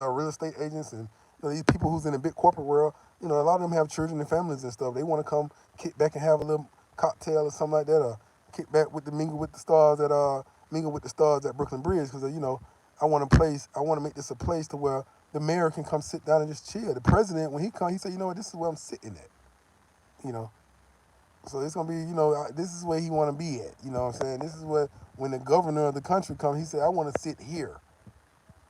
real estate agents and these people who's in the big corporate world, a lot of them have children and families and stuff. They want to come kick back and have a little cocktail or something like that, or kick back with the mingle with the stars at Brooklyn Bridge because I want to make this a place to where the mayor can come sit down and just chill. The president, when he come, he said, you know what, this is where I'm sitting at, you know. So it's gonna be, this is where he want to be at. You know what I'm saying? This is where when the governor of the country come, he said, I want to sit here.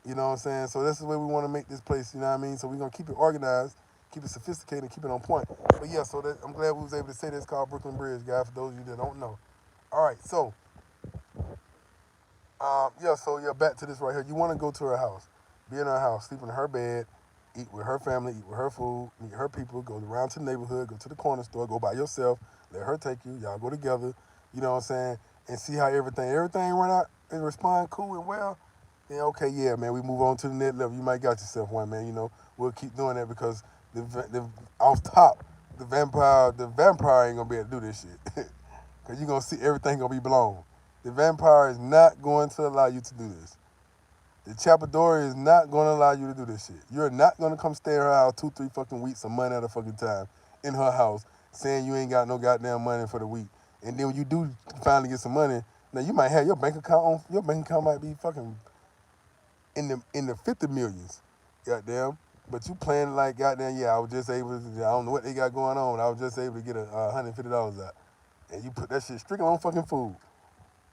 You know what I'm saying? So that's the way we want to make this place, you know what I mean? So we're going to keep it organized, keep it sophisticated, keep it on point. But yeah, I'm glad we was able to say this called Brooklyn Bridge, guys, for those of you that don't know. All right, so, back to this right here. You want to go to her house, be in her house, sleep in her bed, eat with her family, eat with her food, meet her people, go around to the neighborhood, go to the corner store, go by yourself, let her take you, y'all go together, you know what I'm saying, and see how everything run out and respond cool and well. Then okay, yeah, man, we move on to the next level. You might got yourself one, man. We'll keep doing that because the off top, the vampire ain't gonna be able to do this shit. Cause you're gonna see everything gonna be blown. The vampire is not going to allow you to do this. The Chapador is not gonna allow you to do this shit. You're not gonna come stay at her house 2-3 fucking weeks a month at a fucking time in her house saying you ain't got no goddamn money for the week. And then when you do finally get some money, now you might have your bank account might be fucking in the 50 millions, goddamn. But you playing like goddamn, yeah, I was just able to, I don't know what they got going on. I was just able to get $150 out. And you put that shit strictly on fucking food.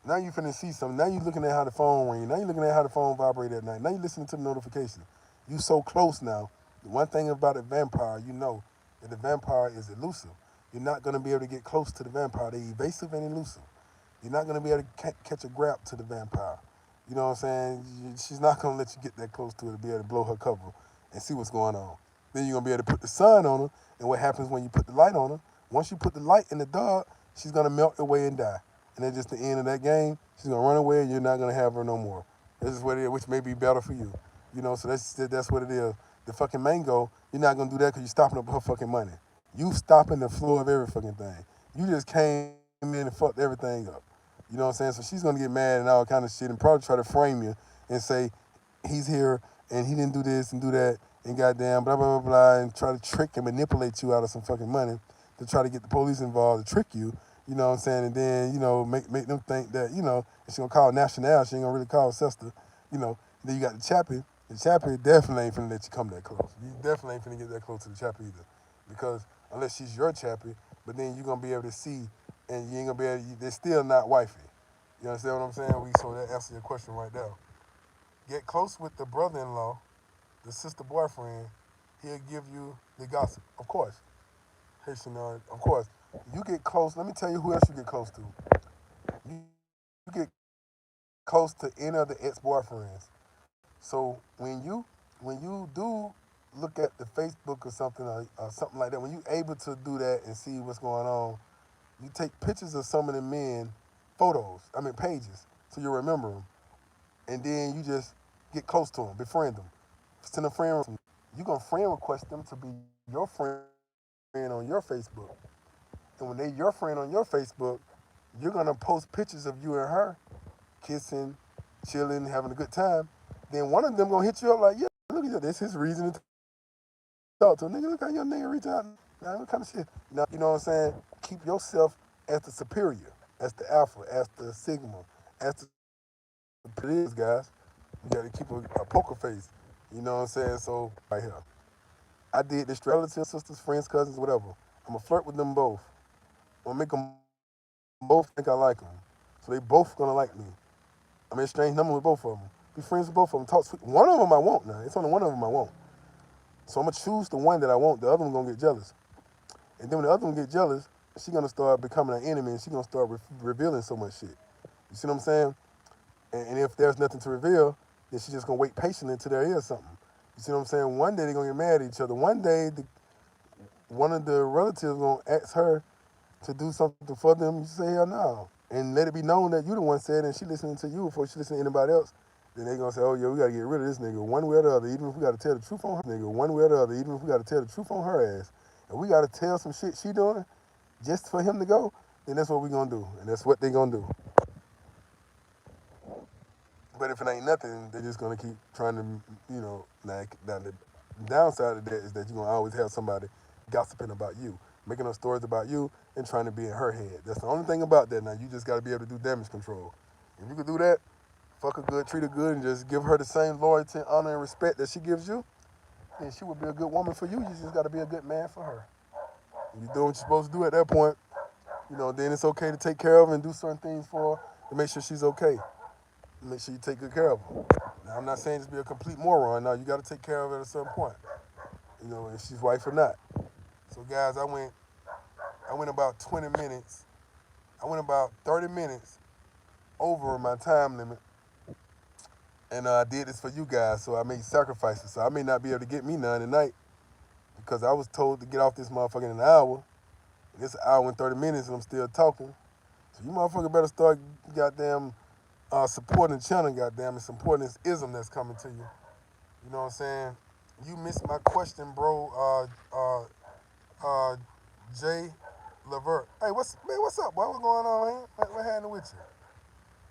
Now you finna see something. Now you looking at how the phone ring. Now you looking at how the phone vibrate at night. Now you listening to the notification. You so close now. The one thing about a vampire, you know that the vampire is elusive. You're not gonna be able to get close to the vampire. They're evasive and elusive. You're not gonna be able to catch a grab to the vampire. You know what I'm saying? She's not gonna let you get that close to her to be able to blow her cover and see what's going on. Then you're gonna be able to put the sun on her, and what happens when you put the light on her? Once you put the light in the dark, she's gonna melt away and die. And that's just the end of that game. She's gonna run away, and you're not gonna have her no more. This is what it is, which may be better for you. You know, so that's what it is. The fucking mango, you're not gonna do that because you're stopping up her fucking money. You stopping the flow of every fucking thing. You just came in and fucked everything up. You know what I'm saying? So she's gonna get mad and all kind of shit and probably try to frame you and say he's here and he didn't do this and do that and goddamn blah blah blah blah and try to trick and manipulate you out of some fucking money to try to get the police involved to trick you. You know what I'm saying? And then make them think that she's gonna call national. She ain't gonna really call sister. You know. And then you got the chappie. The chappie definitely ain't finna let you come that close. You definitely ain't finna get that close to the chappie either, because unless she's your chappie, but then you're gonna be able to see, and you ain't gonna be able. They're still not wifey. You understand what I'm saying? So that answers your question right there. Get close with the brother-in-law, the sister boyfriend. He'll give you the gossip, of course. Haitian, of course. You get close. Let me tell you who else you get close to. You get close to any of the ex-boyfriends. So when you do look at the Facebook or something like that, when you able to do that and see what's going on, you take pictures of some of the men, pages, so you remember them, and then you just get close to them, befriend them, send a friend request. You gonna friend request them to be your friend on your Facebook, and when they your friend on your Facebook, you're gonna post pictures of you and her kissing, chilling, having a good time. Then one of them gonna hit you up like, yeah, look at that. This is his reason to talk to a nigga. Look how your nigga reach out. Now, what kind of shit? Now, you know what I'm saying? Keep yourself as the superior, as the alpha, as the sigma, as the it is, guys. You got to keep a poker face. You know what I'm saying? So right here, I did this relatives, sisters, friends, cousins, whatever. I'm gonna flirt with them both. I'm gonna make them both think I like them, so they both gonna like me. I'm gonna exchange numbers with both of them. Be friends with both of them. Talk sweet. One of them I won't now. It's only one of them I won't. So I'm gonna choose the one that I want. The other one gonna get jealous. And then when the other one get jealous, she gonna start becoming an enemy, and she gonna start revealing so much shit. You see what I'm saying? And if there's nothing to reveal, then she's just gonna wait patiently until there is something. You see what I'm saying? One day they're gonna get mad at each other. One day one of the relatives gonna ask her to do something for them. You say hell no, and let it be known that you the one said, and she listening to you before she listening to anybody else. Then they gonna say, oh yeah, we gotta get rid of this nigga one way or the other, even if we gotta tell the truth on her nigga one way or the other, even if we gotta tell the truth on her ass, and we gotta tell some shit she doing just for him to go. Then that's what we gonna do, and that's what they gonna do. But if it ain't nothing, they're just gonna keep trying to, like the downside of that is that you're gonna always have somebody gossiping about you, making up stories about you, and trying to be in her head. That's the only thing about that. Now you just gotta be able to do damage control. If you can do that, fuck her good, treat her good, and just give her the same loyalty, honor, and respect that she gives you, then she would be a good woman for you. You just gotta be a good man for her. If you do what you're supposed to do at that point, then it's okay to take care of her and do certain things for her to make sure she's okay. Make sure you take good care of her. Now, I'm not saying just be a complete moron. Now, you got to take care of her at a certain point. If she's wife or not. So, guys, I went about 20 minutes. I went about 30 minutes over my time limit, and I did this for you guys. So I made sacrifices. So I may not be able to get me none tonight because I was told to get off this motherfucker in an hour. And it's an hour and 30 minutes, and I'm still talking. So you motherfucker better start goddamn supporting the channel, goddamn, and supporting this ism that's coming to you. You know what I'm saying? You missed my question, bro. Uh, Jay Levert. Hey, what's up, boy? What's going on, man? What happened with you?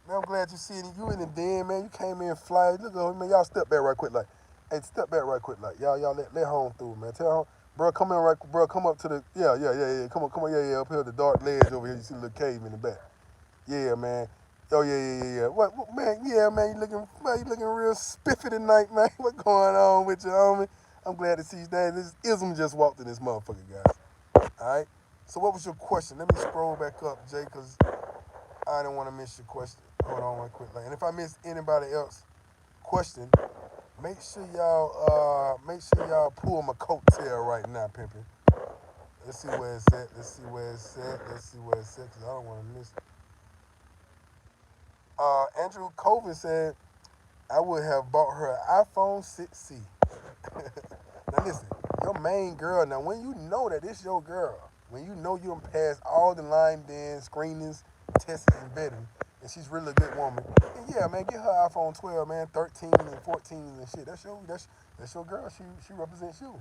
Man, I'm glad you see it. You in the den, man. You came in fly. Look at man. Y'all step back right quick, like. Hey, step back right quick, like. Y'all let home through, man. Tell home, bro. Come in right, bro. Come up to the yeah. Come on, yeah. Up here, the dark ledge over here. You see the little cave in the back. Yeah, man. Oh yeah. What man? Yeah, man. You looking real spiffy tonight, man. What going on with you, homie? I'm glad to see you. This ism just walked in this motherfucker, guys. All right. So what was your question? Let me scroll back up, Jay, because I didn't want to miss your question. Hold on one quick. And if I miss anybody else question, make sure y'all pull my coattail right now, pimping. Let's see where it's at. Let's see where it's at. Because I don't want to miss it. Andrew Colvin said, I would have bought her an iPhone 6C. Now listen, your main girl. Now when you know that it's your girl, when you know you done passed all the line then screenings, tests, and vetting, and she's really a good woman, then yeah, man, get her iPhone 12, man, 13 and 14 and shit. That's your girl. She represents you.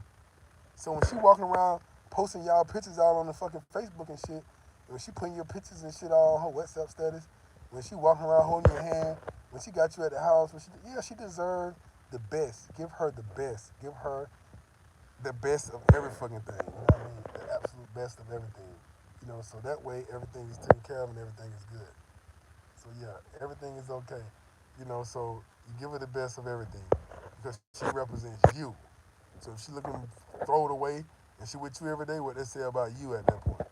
So when she walking around posting y'all pictures all on the fucking Facebook and shit, when she putting your pictures and shit all on her WhatsApp status, when she walking around holding your hand, when she got you at the house, yeah, she deserved the best. Give her the best. Give her the best of every fucking thing. You know what I mean? The absolute best of everything. So that way everything is taken care of and everything is good. So yeah, everything is okay. So you give her the best of everything because she represents you. So if she looking to throw it away and she with you every day, what they say about you at that point?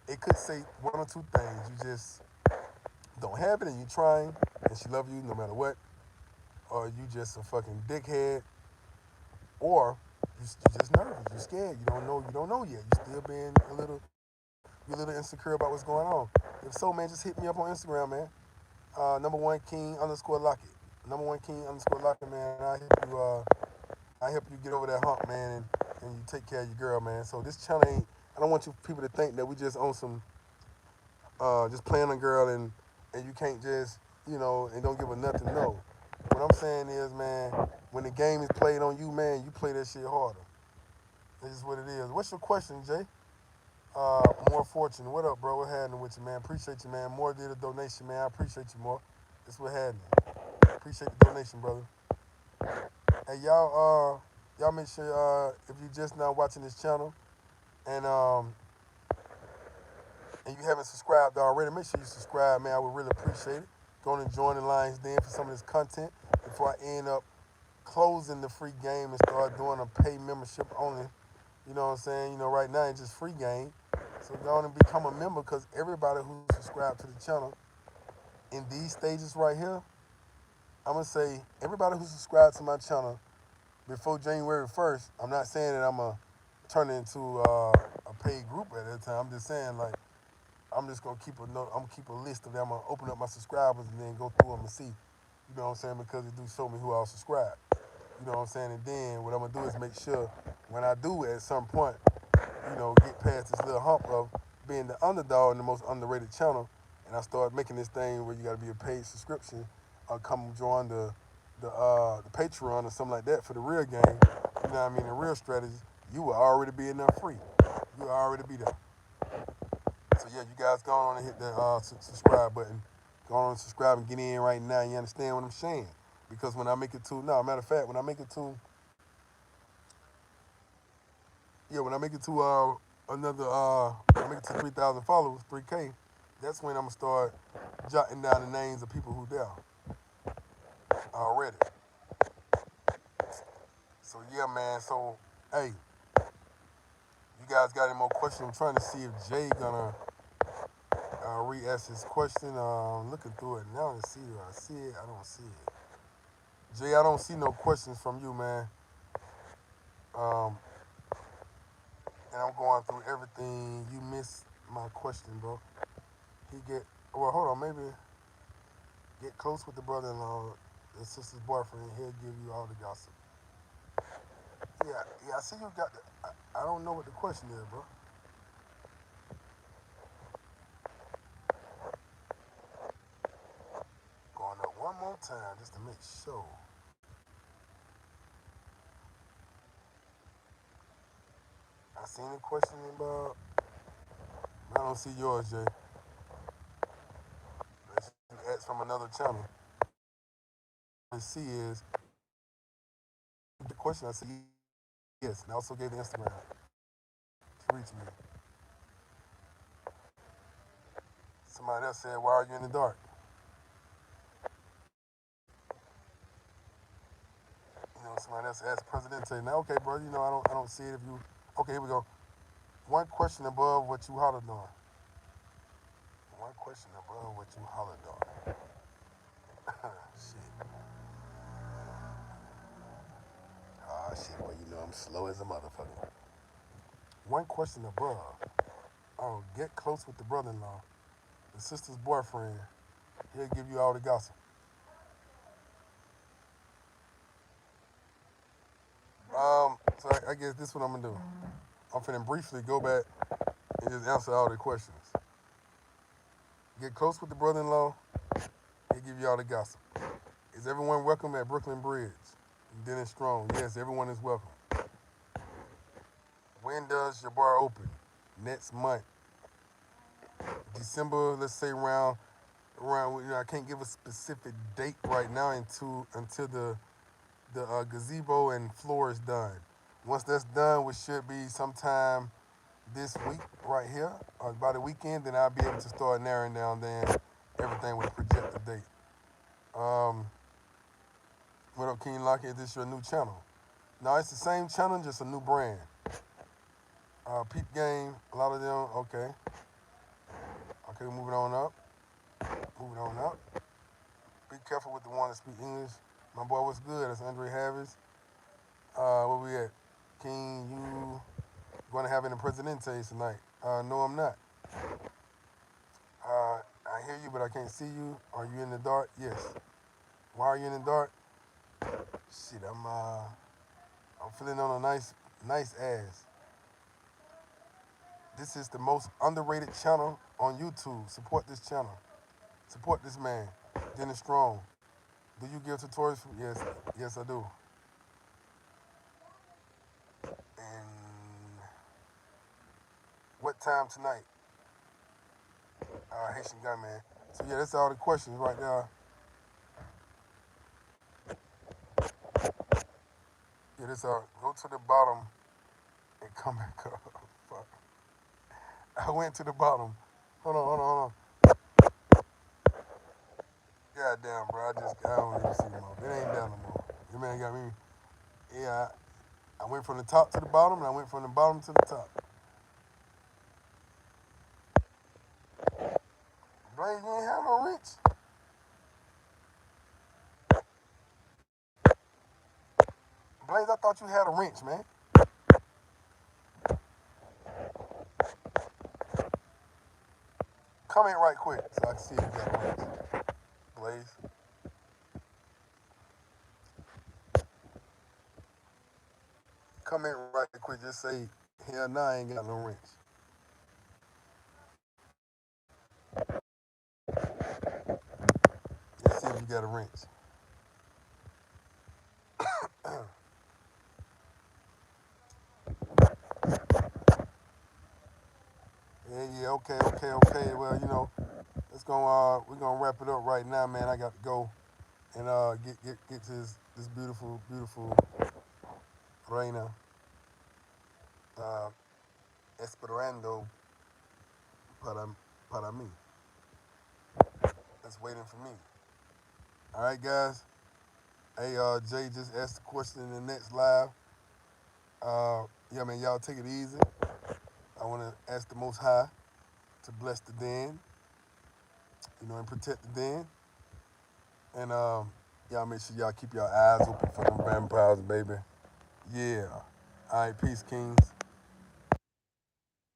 It could say one or two things. You just don't have it and you trying and she love you no matter what, or you just a fucking dickhead, or you just nervous, you scared, you don't know yet. You still being you a little insecure about what's going on. If so, man, just hit me up on Instagram, man. Number one king underscore Lockett. Number one king underscore Lockett, man. I help you get over that hump, man, and you take care of your girl, man. So this channel ain't. I don't want you people to think that we just on some just playing a girl and you can't just and don't give her nothing. No. What I'm saying is, man, when the game is played on you, man, you play that shit harder. This is what it is. What's your question, Jay? More fortune. What up, bro? What happening with you, man? Appreciate you, man. More did a donation, man. I appreciate you more. That's what happening. Appreciate the donation, brother. Hey, y'all make sure if you just now watching this channel and you haven't subscribed already, make sure you subscribe, man. I would really appreciate it. Go and join the Lions Den for some of this content before I end up closing the free game and start doing a pay membership only. You know what I'm saying? Right now it's just free game. So go on and become a member because everybody who subscribed to the channel in these stages right here, I'm going to say everybody who subscribed to my channel before January 1st, I'm not saying that I'm going to turn it into a paid group at that time. I'm just saying, like, I'm just gonna keep a note. I'm gonna keep a list of them. I'm gonna open up my subscribers and then go through them and see. You know what I'm saying? Because it do show me who I'll subscribe. You know what I'm saying? And then what I'm gonna do is make sure when I do at some point, get past this little hump of being the underdog in the most underrated channel, and I start making this thing where you gotta be a paid subscription or come join the Patreon or something like that for the real game. You know what I mean? The real strategy. You will already be in there free. You will already be there. So yeah, you guys go on and hit the subscribe button. Go on and subscribe and get in right now. You understand what I'm saying? Because when I make it to no, matter of fact, when I make it to when I make it to another when I make it to 3,000 followers, 3K, that's when I'm gonna start jotting down the names of people who there already. So yeah, man. So hey, you guys got any more questions? I'm trying to see if Jay gonna re-ask his question. Looking through it now to see do I see it. I don't see it. Jay, I don't see no questions from you, man. Um, and I'm going through everything. You missed my question, bro. He get well. Hold on, maybe get close with the brother-in-law, the sister's boyfriend. He'll give you all the gossip. Yeah. I see you got the. I don't know what the question is, bro. Going up one more time just to make sure. I seen a question about. I don't see yours, Jay. Unless you asked from another channel. What I see is the question. I see yes, and I also gave the Instagram to reach me. Somebody else said, "Why are you in the dark?" Somebody else asked Presidente. Now, okay, bro, I don't see it. If you, okay, here we go. One question above what you hollered on. One question above what you hollered on. Shit. Shit, boy, I'm slow as a motherfucker. One question above. Oh, get close with the brother-in-law, the sister's boyfriend. He'll give you all the gossip. So I guess this is what I'm gonna do. I'm finna briefly go back and just answer all the questions. Get close with the brother-in-law. He'll give you all the gossip. Is everyone welcome at Brooklyn Bridge? Dennis Strong. Yes, everyone is welcome. When does your bar open? Next month. December, let's say around I can't give a specific date right now until the gazebo and floor is done. Once that's done, which should be sometime this week right here, or by the weekend, then I'll be able to start narrowing down then everything with a projected date. Um, what up, King Lockett? Is this your new channel? No, it's the same channel, just a new brand. Peep Game, a lot of them, okay. Okay, moving on up. Moving on up. Be careful with the one that speak English. My boy, what's good? That's Andre Harris. Where we at? King, you going to have any Presidente tonight? No, I'm not. I hear you, but I can't see you. Are you in the dark? Yes. Why are you in the dark? Shit, I'm feeling on a nice ass. This is the most underrated channel on YouTube. Support this channel. Support this man, Dennis Strong. Do you give tutorials? Yes, I do. And what time tonight? Haitian Gunman. So yeah, that's all the questions right there. Yeah, that's all. Go to the bottom and come back up. Fuck. I went to the bottom. Hold on. God damn, bro. I don't even see no more. It ain't down no more. Your man got me. Yeah, I went from the top to the bottom, and I went from the bottom to the top. Blaze, you ain't have no wrench. Blaze, I thought you had a wrench, man. Comment right quick so I can see if you got a wrench. Blaze. Comment right quick. Just say, hell nah, I ain't got no wrench. Let's see if you got a wrench. Yeah, okay. Well, let's go. We're gonna wrap it up right now, man. I got to go and get to this beautiful reina, uh, esperando para mí. That's waiting for me. All right, guys. Hey, Jay just asked the question in the next live. Yeah, man, y'all take it easy. I want to ask the Most High to bless the den, and protect the den. And y'all make sure y'all keep your eyes open for them vampires, baby. Yeah. All right, peace, kings.